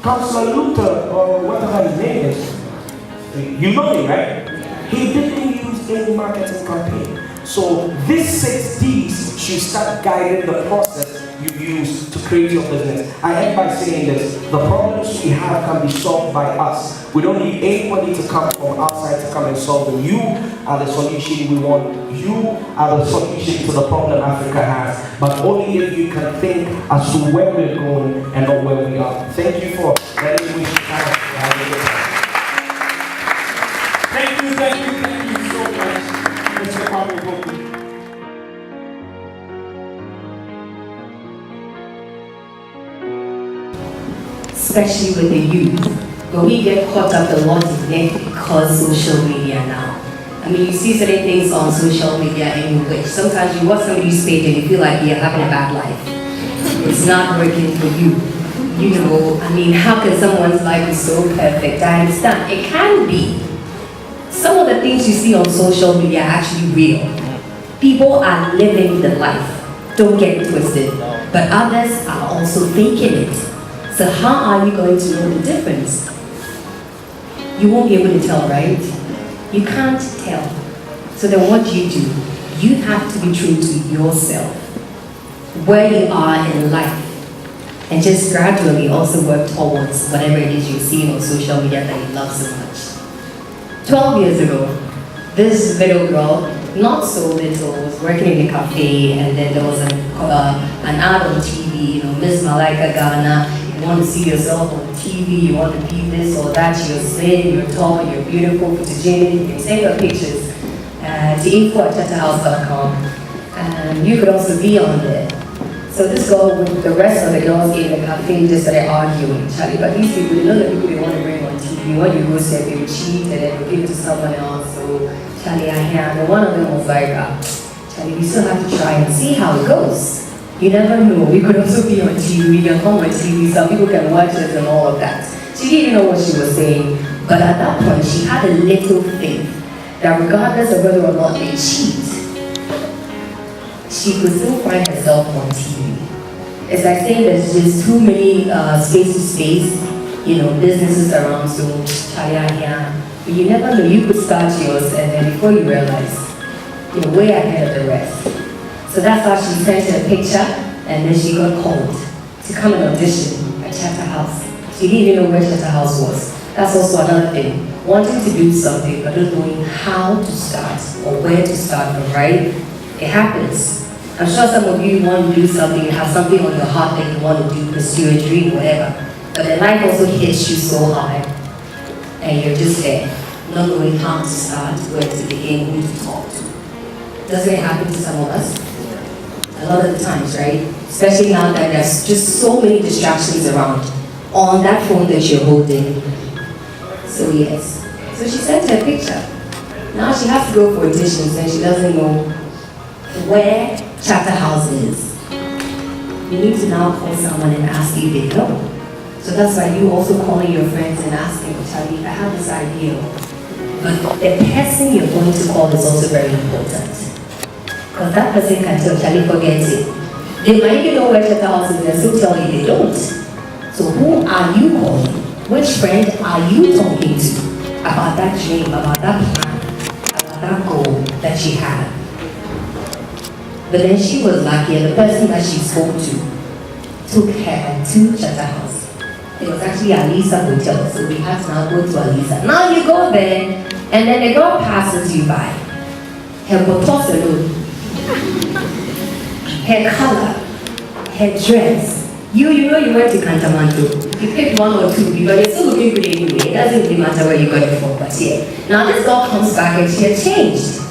Councillor Luther, or whatever his name is, you know him, right? He didn't use any marketing campaign. So these 6 Ds should start guiding the process you use to create your business. I end by saying this: the problems we have can be solved by us. We don't need anybody to come from outside to come and solve them. You are the solution we want. You are the solution to the problem Africa has. But only if you can think as to where we're going and not where we are. Thank you for letting me have Thank you so much, Mr. Kwame. especially with the youth, but we get caught up a lot in it because social media now. I mean, you see certain things on social media and you wish. Sometimes you watch somebody's page and you feel like you're having a bad life. It's not working for you. You know, I mean, how can someone's life be so perfect? I understand. It can be. Some of the things you see on social media are actually real. People are living the life. Don't get it twisted. But others are also faking it. So how are you going to know the difference? You won't be able to tell, right? You can't tell. So then what do? You have to be true to yourself, where you are in life, and just gradually also work towards whatever it is you see on social media that you love so much. 12 years ago, this little girl, not so little, was working in a cafe, and then there was an ad on TV, you know, Miss Malaika Ghana. You want to see yourself on TV, you want to be this or that, you're slim, you're tall, you're beautiful, photogenic, you can send your pictures to info@chatterhouse.com, and you could also be on there. So this girl with the rest of the girls in the cafe just started arguing, Charlie, but these people, you know the people they want to bring on TV, when you go say they will cheat and then they'll give it to someone else, so Charlie, I hear, and one of them was like, Charlie, we still have to try and see how it goes. You never know. We could also be on TV, we can come on TV, some people can watch us and all of that. She didn't even know what she was saying, but at that point, she had a little faith that regardless of whether or not they cheat, she could still find herself on TV. It's like saying there's just too many space to space, you know, businesses around, so Chaya, but you never know, you could start yours and then before you realize, you're way ahead of the rest. So that's how she sent her picture, and then she got called to come and audition at Chatterhouse. She didn't even know where Chatterhouse was. That's also another thing. Wanting to do something, but not knowing how to start or where to start from, right? It happens. I'm sure some of you want to do something, you have something on your heart that you want to do, pursue a dream, whatever. But then life also hits you so hard, and you're just there, not knowing how to start, where to begin, who to talk to. Doesn't it happen to some of us? A lot of the times, right? Especially now that there's just so many distractions around on that phone that you're holding. So yes. So she sent her picture. Now she has to go for auditions and she doesn't know where Chatterhouse is. You need to now call someone and ask if they know. So that's why you also calling your friends and asking, Charlie, I have this idea. But the person you're going to call is also very important. Because that person can tell Charlie forgets it. They might even know where Chatterhouse is and still tell you they don't. So who are you calling? Which friend are you talking to about that dream, about that plan, about that goal that she had? But then she was lucky, and the person that she spoke to took her to Chatterhouse. It was actually Alisa Hotel, so we had to now go to Alisa. Now you go there, and then the girl passes you by. Her botox alone, her color, her dress. You know you went to Cantamanto. You picked one or two, but you're still looking good anyway. It doesn't really matter where you got it from, but yeah. Now this girl comes back and she had changed.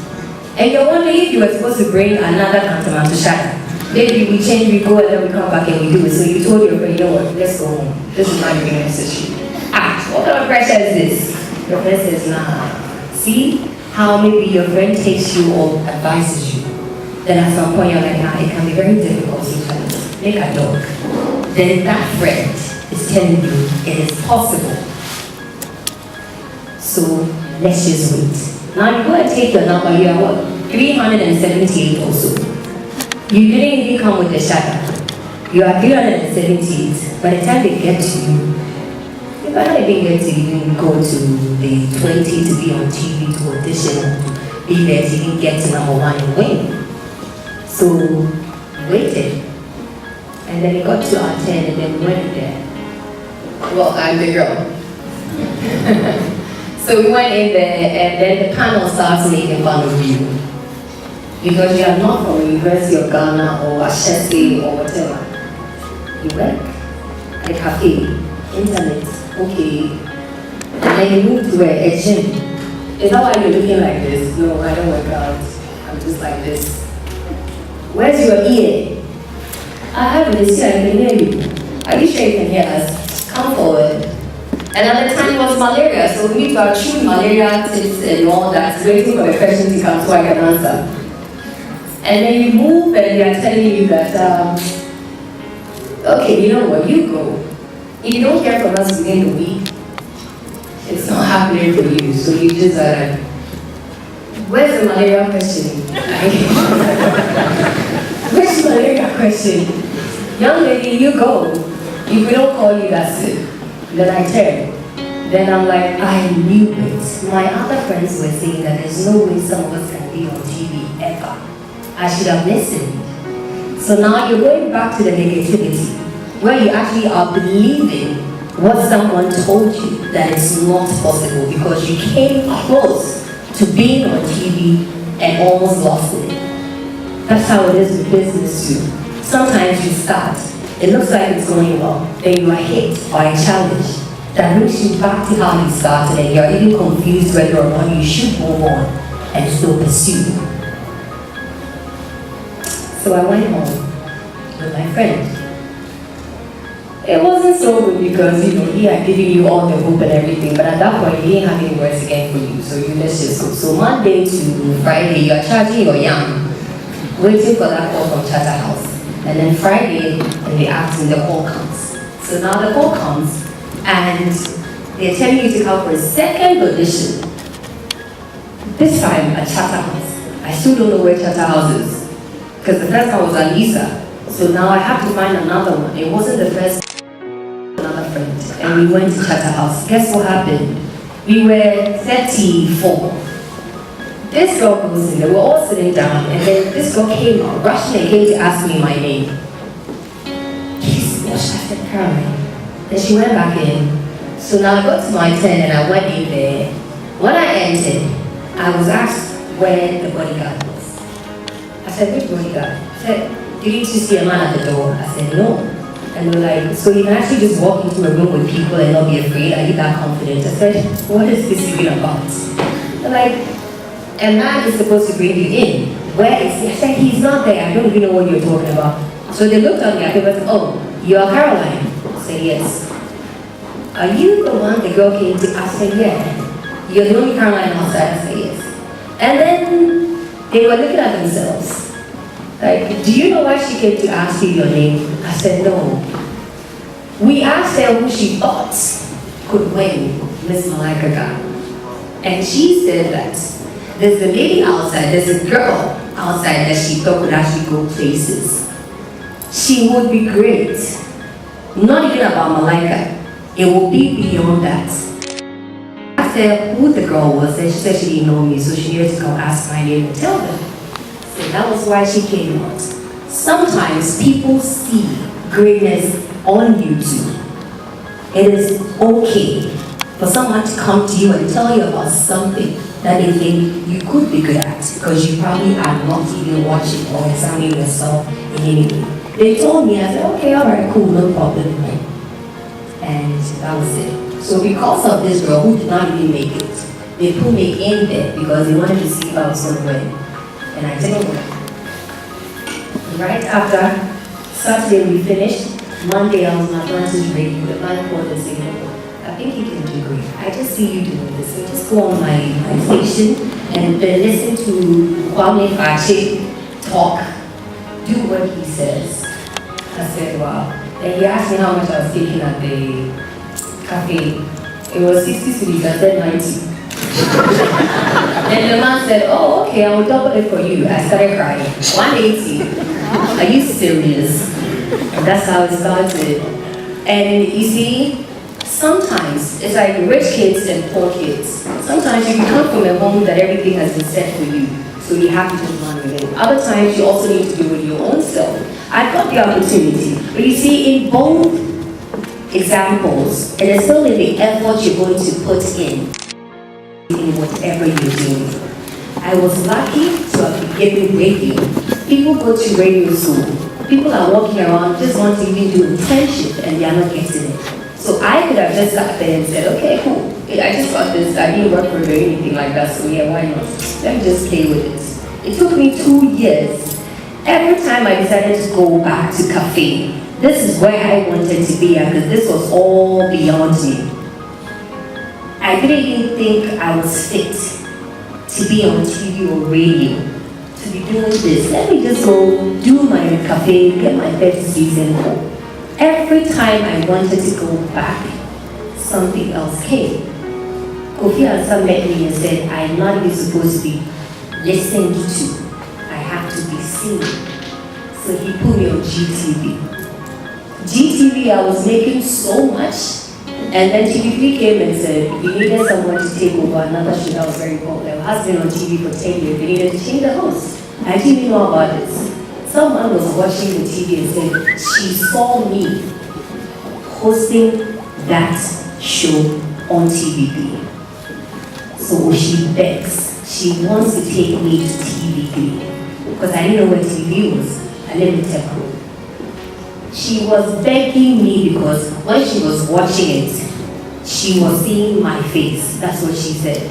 And you're wondering if you were supposed to bring another Cantamanto shatter. Maybe we change, we go, and then we come back and we do it. So you told your friend, you know what, let's go home. This is not even necessary. What kind of pressure is this? Your friend says, nah. See how maybe your friend takes you or advises you. Then at some point you're like, nah, it can be very difficult sometimes. Make a dog. Then that friend is telling you it is possible. So let's just wait. Now you go and take the number, you are what? 378 also. You didn't even come with the shatter. You are 378. By the time they get to you, you might not even get to even go to the 20 to be on TV to audition or be there to even get to number one and win. So we waited. And then it got to our 10 and then we went there. Well, I'm the girl. So we went in there and then the panel starts making fun of you. Because you are not from the University of Ghana or Ashesi or whatever. You work at a cafe, internet, okay. And then you move to a gym. Is that why you're looking like this? No, I don't work out. I'm just like this. Where's your ear? I have this here, I can hear you. Are you sure you can hear us? Come forward. And at the time it was malaria, so we need to achieve malaria tips and all that, waiting for the question to come so I can answer. And then you move and they are telling you that, okay, you know what, you go. If you don't hear from us within a week, it's not happening for you. So you just are like, where's the malaria question? Where's the malaria question? Young lady, you go. If we don't call you, that's it. Then I turn. Then I'm like, I knew it. My other friends were saying that there's no way some of us can be on TV ever. I should have listened. So now you're going back to the negativity, where you actually are believing what someone told you that it's not possible because you came close to being on TV and almost lost it. That's how it is with business too. Sometimes you start, it looks like it's going well, then you are hit by a challenge that brings you back to how you started and you're even confused whether or not you should move on and still pursue. So I went home with my friend. It wasn't so good because, he had given you all the hope and everything, but at that point, he didn't have any words again for you, so you let's just go. So Monday to Friday, you're charging your yam, waiting for that call from Charterhouse. And then Friday, in the afternoon, the call comes. So now the call comes, and they're telling you to come for a second audition. This time at Charterhouse. I still don't know where Charterhouse is, because the first one was on Lisa. So now I have to find another one. It wasn't the first. Another friend, and we went to Charterhouse. Guess what happened? We were 34. This girl goes in, they were all sitting down, and then this girl came out, rushing and came to ask me my name. I said, Caroline. Then she went back in. So now I got to my turn and I went in there. When I entered, I was asked where the bodyguard was. I said, which bodyguard? I said, did you see a man at the door? I said, no. And they're like, so you can actually just walk into a room with people and not be afraid? Are you that confident? I said, what is this even about? They're like, a man is supposed to bring you in. Where is he? I said, he's not there. I don't even know what you're talking about. So they looked at me and they went, oh, you're Caroline? I said, yes. Are you the one the girl came to? I said, yeah. You're the only Caroline outside? I said, yes. And then they were looking at themselves. Like, do you know why she came to ask you your name? I said, no. We asked her who she thought could win Miss Malaika. And she said that there's a lady outside, there's a girl outside that she thought could actually go places. She would be great. Not even about Malaika. It will be beyond that. I asked her who the girl was, and she said she didn't know me, so she needed to come ask my name and tell them. So that was why she came out. Sometimes people see greatness on YouTube. It is okay for someone to come to you and tell you about something that they think you could be good at because you probably are not even watching or examining yourself in any way. They told me, I said, okay, all right, cool, no problem. And that was it. So because of this girl who did not even make it, they put me in there because they wanted to see if I was going to win. And I didn't win. Right after Saturday we finished, Monday I was on Atlantis Radio, the man called and said, I think you can do great. I just see you doing this. So just go on my station and listen to Kwame Fache talk. Do what he says. I said, wow. And he asked me how much I was taking at the cafe. It was 60 cedis, I said 90. And the man said, oh, okay, I will double it for you. I started crying. 180. Are you serious? And that's how it started. And you see, sometimes it's like rich kids and poor kids. Sometimes you come from a home that everything has been set for you, so you have to just run with it. Other times you also need to do it your own self. I got the opportunity, but you see, in both examples, it is still in the effort you're going to put in whatever you're doing. I was lucky to have been given radio. People go to radio school. People are walking around just wanting to even do internship and they are not getting it. So I could have just sat there and said, okay, cool. I just got this. I didn't work for it or anything like that, so yeah, why not? Let me just play with it. It took me 2 years. Every time I decided to go back to cafe, this is where I wanted to be at because this was all beyond me. I didn't even think I was fit to be on TV or radio, to be doing this. Let me just go do my cafe, get my 30 season. Every time I wanted to go back, something else came. Kofi Ansah met me and said, I'm not even supposed to be listened to. I have to be seen. So he put me on GTV. GTV, I was making so much. And then TV3 came and said, if you needed someone to take over another show that was very popular, has been on TV for 10 years, they needed to change the host. I didn't even know about this. Someone was watching the TV and said, she saw me hosting that show on TV3. So she begs, she wants to take me to TV3. Because I didn't know where TV was. I lived in Teko. She was begging me because when she was watching it, she was seeing my face. That's what she said.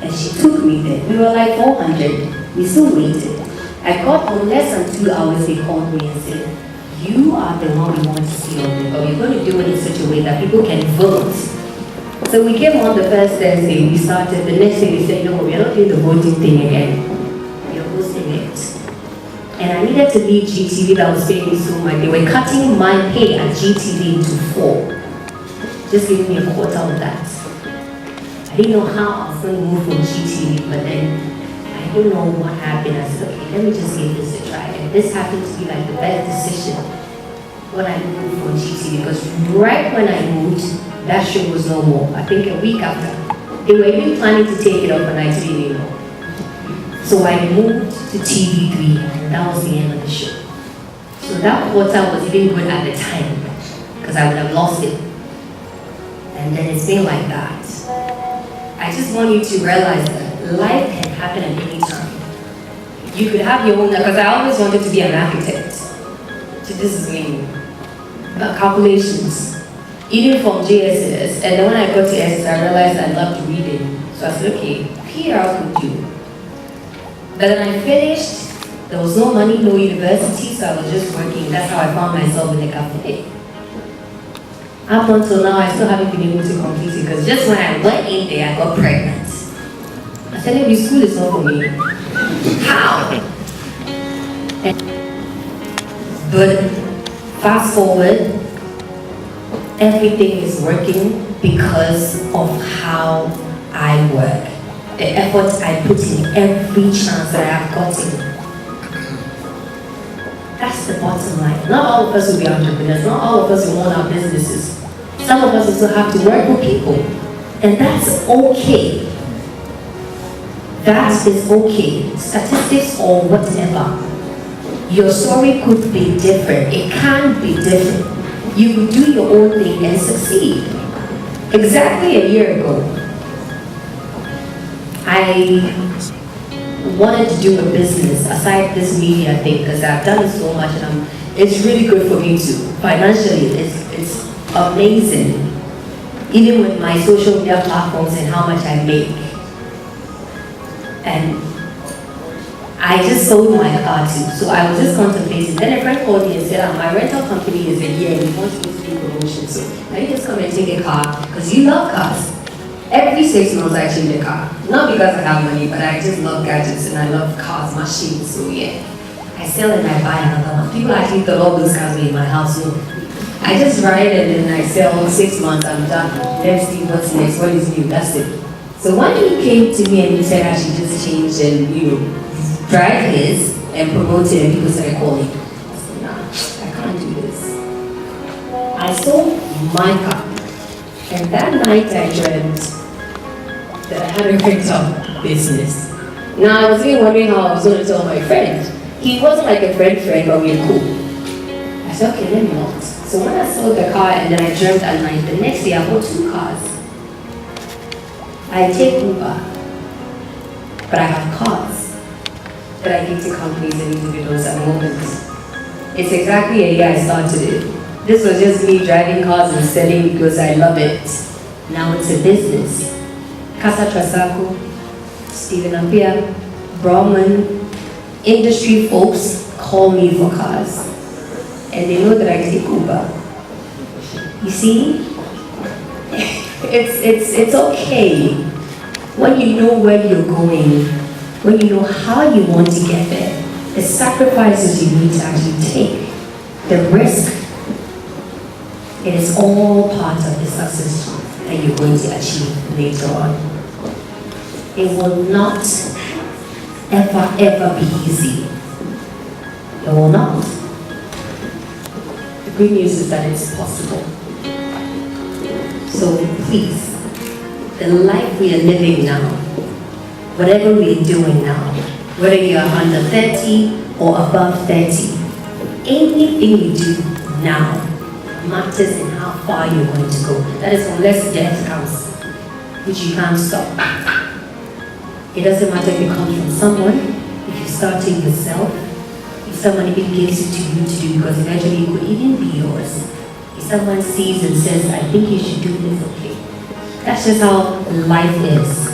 And she took me there. We were like 400. We still waited. I got home less than 2 hours. They called me and said, you are the one we want to see on there, but we're going to do it in such a way that people can vote. So we came on the first Thursday. We started. The next day we said, no, we're not doing the voting thing again. We're hosting it. And I needed to leave GTV that was paying me so much. They were cutting my pay at GTV into 4. Just giving me a quarter of that. I didn't know how I was going to move from GTV, but then I don't know what happened. I said, okay, let me just give this a try. And this happened to be like the best decision when I moved from GTV, because right when I moved, that show was no more. I think a week after. They were even planning to take it off and I didn't even know. So I moved to TV3, and that was the end of the show. So that quarter was even good at the time, because I would have lost it. And then it's been like that. I just want you to realize that life can happen at any time. You could have your own, because I always wanted to be an architect. So this is me. Calculations. Even from JSS, and then when I got to SS, I realized I loved reading. So I said, okay, PR could do. But then I finished, there was no money, no university, so I was just working. That's how I found myself in the cafe. Up until now, I still haven't been able to complete it, because just when I went in there, I got pregnant. I said, maybe school is not for me. How? But fast forward, everything is working because of how I work. The effort I put in every chance that I have gotten. That's the bottom line. Not all of us will be entrepreneurs. Not all of us will own our businesses. Some of us will still have to work with people. And that's okay. That is okay. Statistics or whatever. Your story could be different. It can be different. You could do your own thing and succeed. Exactly a year ago, I wanted to do a business aside this media thing, because I've done it so much and it's really good for me too. Financially, it's amazing. Even with my social media platforms and how much I make. And I just sold my car too, so I was just contemplating. Then a friend called me and said, my rental company is a year and we want you to do promotion, so can you just come and take a car? Because you love cars. Every 6 months I change a car. Not because I have money, but I just love gadgets and I love cars, machines, so yeah. I sell and I buy another one. People actually thought all those cars were in my house, so I just ride and then I sell 6 months, I'm done. Let's see what's next, what is new, that's it. So when he came to me and he said I should just change and, drive his and promote it, and people started calling. I said, nah, I can't do this. I sold my car. And that night I dreamt that I had a rental business. Now I was even wondering how I was going to tell my friend. He wasn't like a friend, but we were cool. I said, okay, let me not. So when I sold the car and then I dreamt at night, the next day I bought 2 cars. I take Uber, but I have cars that I give to companies and individuals at the moment. It's exactly a year I started it. This was just me driving cars and selling because I love it. Now it's a business. Casa Trasaco, Stephen Appiah, Brahman, industry folks call me for cars. And they know that I take Uber. You see? It's okay when you know where you're going, when you know how you want to get there, the sacrifices you need to actually take, the risk. It is all part of the success that you're going to achieve later on. It will not ever be easy. It will not. The good news is that it's possible. So please, the life we are living now, whatever we're doing now, whether you're under 30 or above 30, anything you do now matters in how far you're going to go. That is unless death comes, which you can't stop. It doesn't matter if it comes from someone, if you start it yourself, if someone even gives it to you to do, because eventually it could even be yours. If someone sees and says, I think you should do this, okay. That's just how life is.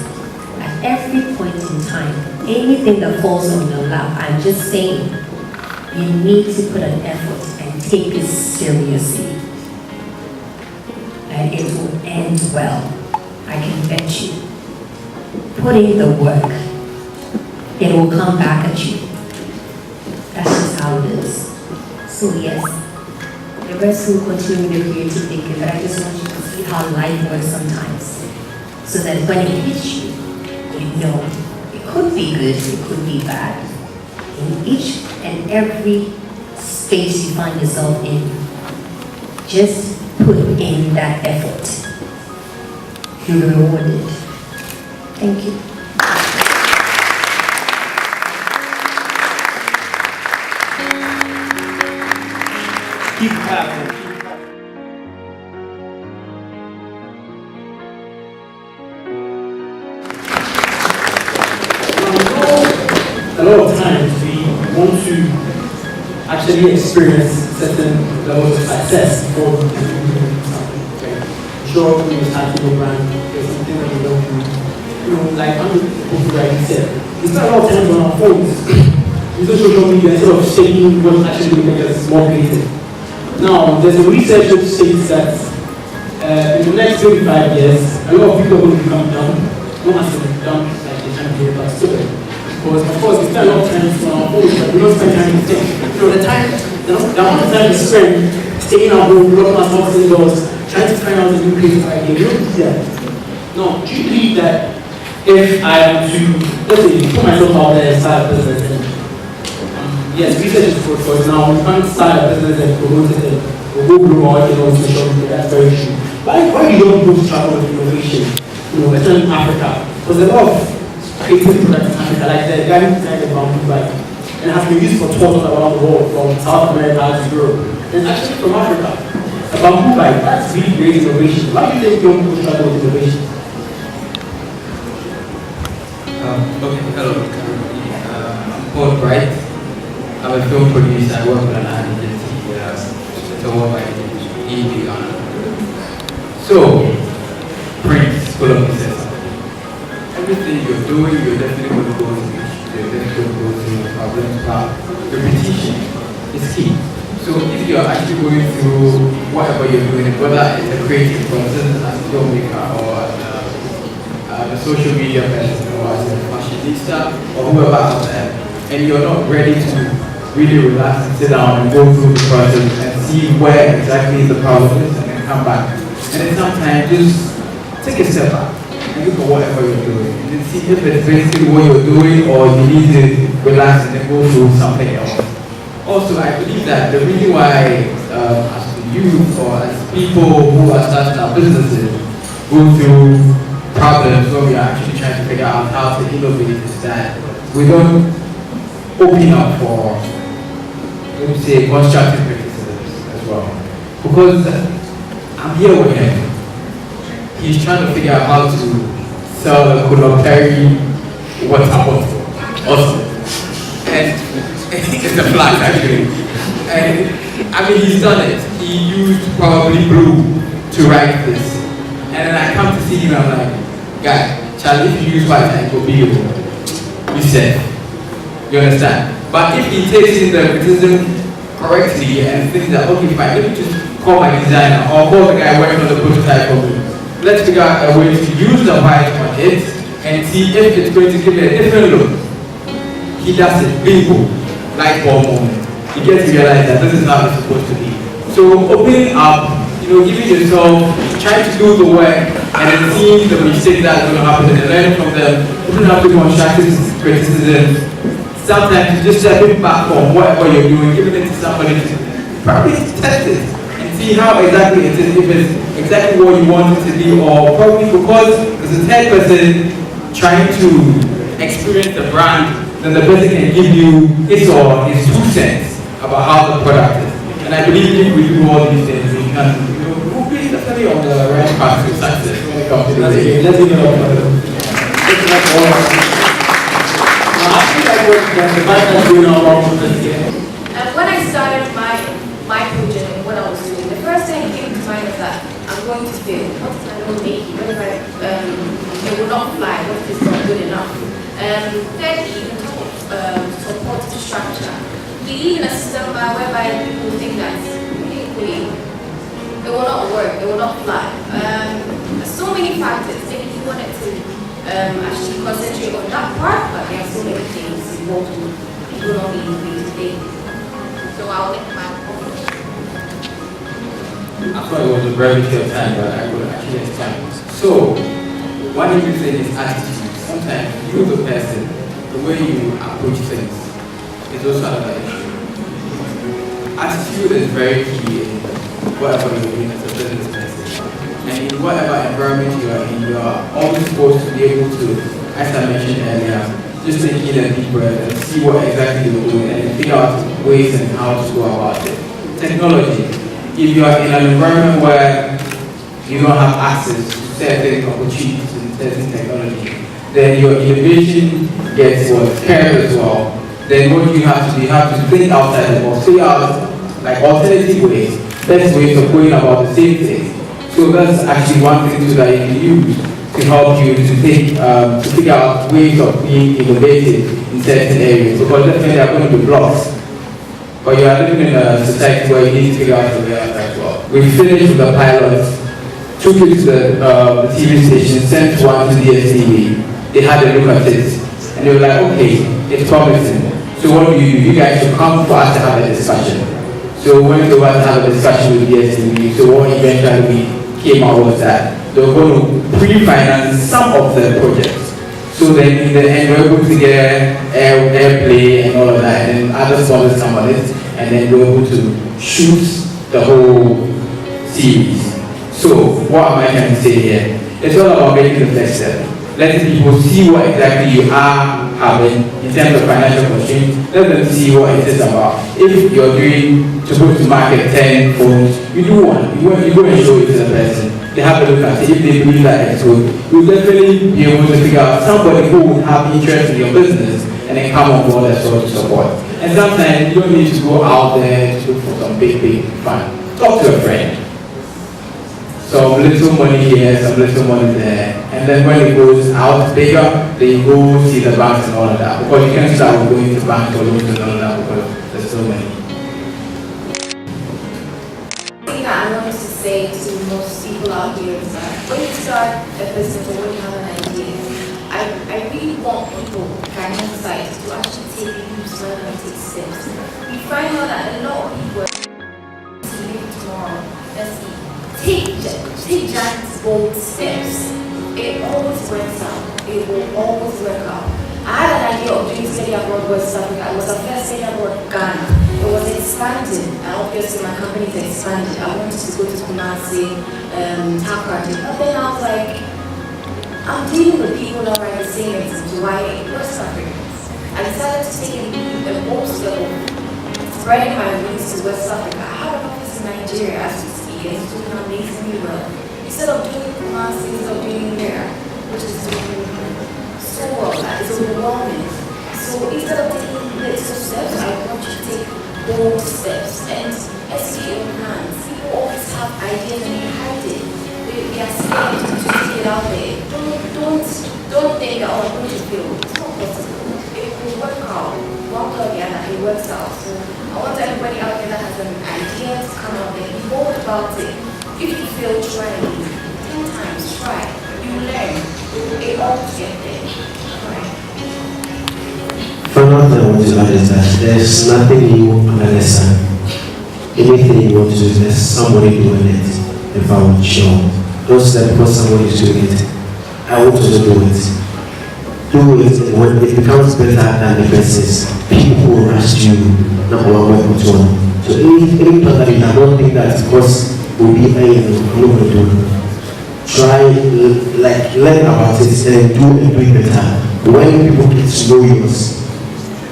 At every point in time, anything that falls on your lap, I'm just saying, you need to put an effort and take this seriously. And it will end well. I can bet you. Put in the work. It will come back at you. That's just how it is. So yes, the rest will continue with the creative thinking, but I just want you to see how life works sometimes. So that when it hits you, you know it could be good, it could be bad. In each and every space you find yourself in, just put in that effort. You're rewarded. Thank you. Keep clapping. A lot of times we want to actually experience certain levels of success before we do something. Okay? Sure, when you start your brand, there's something that you don't do. You know, like I'm like you said, we spend a lot of time on our phones, using social media instead of shaping what actually makes us more creative. Now, there's a research that states that in the next 25 years, a lot of people are going to become dumb, not as in dumb like they can be, but stupid. Because of course we spend a lot of time on our phones, but we don't spend time to think. You know, the amount of time we spend staying at home, locking ourselves indoors, trying to find out a new creative idea, we don't do that. No, do you believe that if I am to, let's say, put myself out there and start a business, and yes, research is good, because now we can't start a business and promote it and we'll go global on social media, that's very true. Why do you don't go to travel with innovation, you know, especially in Africa? Because a lot of creative products in Africa, like the guy who designed the bamboo bike, and has been used for tours around the world, from South America to Europe, and actually from Africa. A bamboo bike, that's really great innovation. Why do you think young people struggle with innovation? Okay, hello. I'm Paul Bright. I'm a film producer. I work with an ad agency. It's a worldwide agency. So, Prince, full of success. Everything you're doing, you're definitely going to go through issues, you're definitely going to go through problems, but repetition is key. So if you're actually going through whatever you're doing, whether it's a creative process as a filmmaker or a social media person or as a fashionista or whoever out there, and you're not ready to really relax and sit down and go through the process and see where exactly the problem is and then come back. And then sometimes just take a step back. Look at whatever you're doing. You can see if it's basically what you're doing or you need to relax and then go through something else. Also, I believe that the reason why as youth or as people who are starting our businesses go through problems when we are actually trying to figure out how to innovate is that we don't open up for, let me say, constructive criticisms as well. Because I'm here with him. He's trying to figure out how to sell a Colomperry water bottle. Awesome. And it's a flag actually. And I mean, he's done it. He used probably blue to write this. And then I come to see him and I'm like, guy, Charlie, if you use white, it will be you said. You understand? But if he takes in the criticism correctly and thinks that, okay, fine, let me just call my designer or call the guy working on the prototype for me. let's figure out a way to use the white on it and see if it's going to give it a different look. He does it, bingo, light bulb moment. You get to realize that this is how it's supposed to be. So opening up, giving yourself, trying to do the work, and then seeing the mistakes that are going to happen and learning from them, opening up to constructive criticism. Sometimes you just stepping back from whatever you're doing, giving it to somebody to probably test it and see how exactly it is, if it's exactly what you want it to be, or probably because there's a third person trying to experience the brand, then the person can give you his or his 2 cents about how the product is. And I believe if we do all these things, we can, we'll be definitely on the right path to success when it comes to this. Let's give it up for them. When I started my project and what I was doing, the first thing that came to mind was that I'm going to fail. What if I don't make it? What if it will not fly? What if it's not good enough? Thirdly, in terms of support structure, we live in a system whereby people think that equally it will not work, it will not fly. There's so many factors. Maybe you wanted to actually concentrate on that part, but there are so many things involved in people not being free today. So I'll let my point. I thought it was a very short time, but I would actually expand. So, one of the things is attitude. Sometimes you, the person, the way you approach things is also another issue. Attitude is very key in whatever you're doing as a business person. And in whatever environment you are in, you are always supposed to be able to, as I mentioned earlier, just take in a deep breath and see what exactly you're doing and figure out ways and how to go about it. Technology. If you are in an environment where you don't have access to certain opportunities in certain technology, then your innovation gets curved as well. Then what you have to do, you have to think outside the box, figure out like alternative ways, best ways of going about the same thing. So that's actually one thing too that you can use to help you to think, to figure out ways of being innovative in certain areas. Because definitely there are going to be blocks. But you are living in a society where you need to figure out the way out as well. We finished with the pilot, took it to the TV station, sent one to DSTV. They had a look at it, and they were like, okay, it's promising. So what do? You guys should come for us to have a discussion. So we went over to have a discussion with DSTV. So what eventually came out was that they were going to pre-finance some of the projects. So then in the end we were able to get airplay and all of that, and then other sponsors come on it, and then we were able to shoot the whole series. So what am I trying to say here? It's all about making the next step. Letting people see what exactly you are having in terms of financial constraints. Let them see what it is about. If you're supposed to market 10 phones, you do one. You go and show it to the person. They have a look at it. If they believe that it's good, you'll definitely be able to figure out somebody who would have interest in your business and then come on board as well to support. And sometimes you don't need to go out there to look for some big fun. Talk to a friend. Some little money here, some little money there. And then when it goes out bigger, then you go see the banks and all of that. Because you can't start going to banks or loans and all of that because there's so many. The thing that I wanted to say to most people out here is that when you start a business or when you have an idea, I really want people kind of insight to actually take leaps rather than take steps. We find out that a lot of people see tomorrow. Let's see. Take giant bold steps. It always works out. It will always work out. I had an idea of doing study abroad West Africa. It was a first study abroad Ghana. It was expanding, and obviously my company is expanding. I wanted to go to Kumasi, Takoradi. But then I was like, I'm dealing with people that are the same as why West Africans. I decided to take a bold step of spreading my wings to West Africa. I have an office in Nigeria as we speak. It's doing amazingly well. Instead of doing Kumasi, instead of doing there, which is doing so well, it's overwhelming. So instead of taking little steps, I want you to take bold steps and execute your hands. People always have ideas and they hide it. They are scared to take it out there. Don't think that, oh, I'm going to fail. It's not possible. It will work out. One way or the other, it works out. So I want everybody out there that has an idea to come out there, be bold about it. If you fail, try it 10 times. one thing I want to add is that there's nothing new under the sun. Anything you want to do, there's somebody doing it. If I would show, don't say because somebody is doing it, I want to do it. Do it, and when it becomes better than the business, people will rush you, number one, way to one. So any plan that you have, don't think that because will be a going to do. Try, like, learn about it and do it better. When people get to know yours,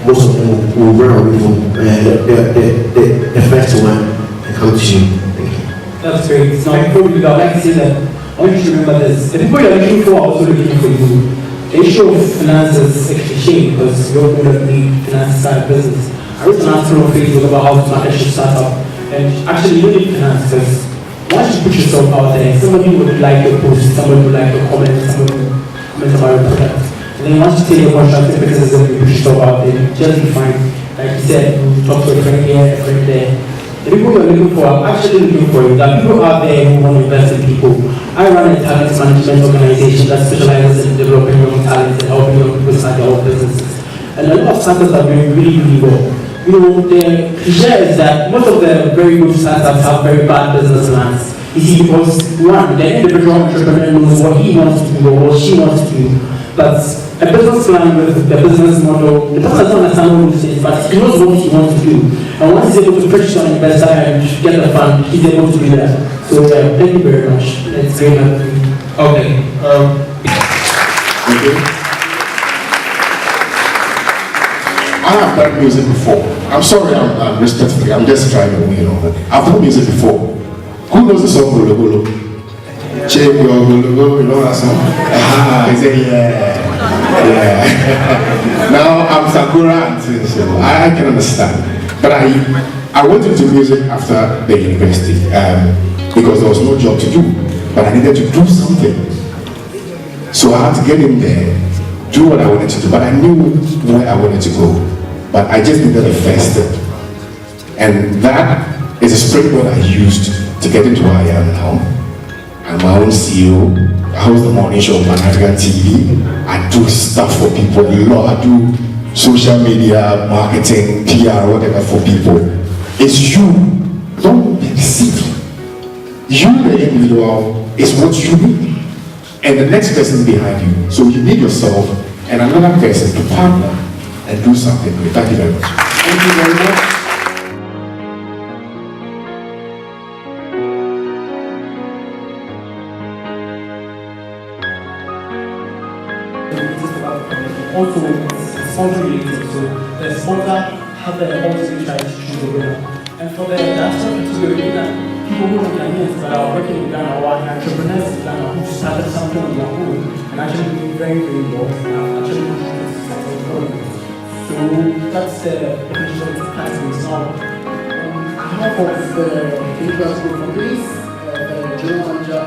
most of them will run away from the first one and come to you. That's great. Now, before we go, I'd like to say that I want you to remember this. The people you're looking for are also looking for you. The issue of finances is actually shame because we all know that we need finance side business. I wrote an article on Facebook about how to market your startup. And actually, you don't need finance because once you put yourself out there, somebody would like your post, somebody would like your comment, somebody would comment about your product. And then once you take your constructive criticism, you put yourself out there, you just be fine. Like you said, you talk to a friend here, a friend there. The people you're looking for, I'm actually looking for you. There are people out there who want to invest in people. I run a talent management organization that specializes in developing young talent and helping young people start their own businesses. And a lot of startups are doing really, really well. You know, the cliche is that most of the very good startups have very bad business plans. You see, because one, the individual entrepreneur knows what he wants to do or what she wants to do. But a business plan with the business model, the person doesn't understand what it is, but he knows what he wants to do. And once he's able to purchase an investor and get the fund, he's able to do that. So thank you very much. It's very happy. Okay. I have done music before. I'm sorry, I'm respectfully, I'm just trying to, you know. I've done music before. Who knows the song Golo Golo? Check your Golo Golo, you know that song? He said, yeah. Now I'm Sakura and things, so I can understand. But I went into music after the university because there was no job to do. But I needed to do something. So I had to get in there, do what I wanted to do. But I knew where I wanted to go. But I just needed a first step. And that is a springboard I used to get into where I am now. I'm my own CEO. I host the morning show on African TV. I do stuff for people a lot. I do social media, marketing, PR, whatever for people. It's you. Don't be deceived. You, the individual, is what you need. And the next person behind you. So you need yourself and another person to partner and do something with. Thank you very much. Thank you very much. Also, it's sponsor related, so the sponsor have the ultimate right to choose the winner. And for the national category, people who are Ghanaians but are working in Ghana or are entrepreneurs in Ghana who started something on their own and actually doing very, very well and actually contributing to success economy. So that's the potential category. Now, on behalf of the Individuals Group Companies, the general manager,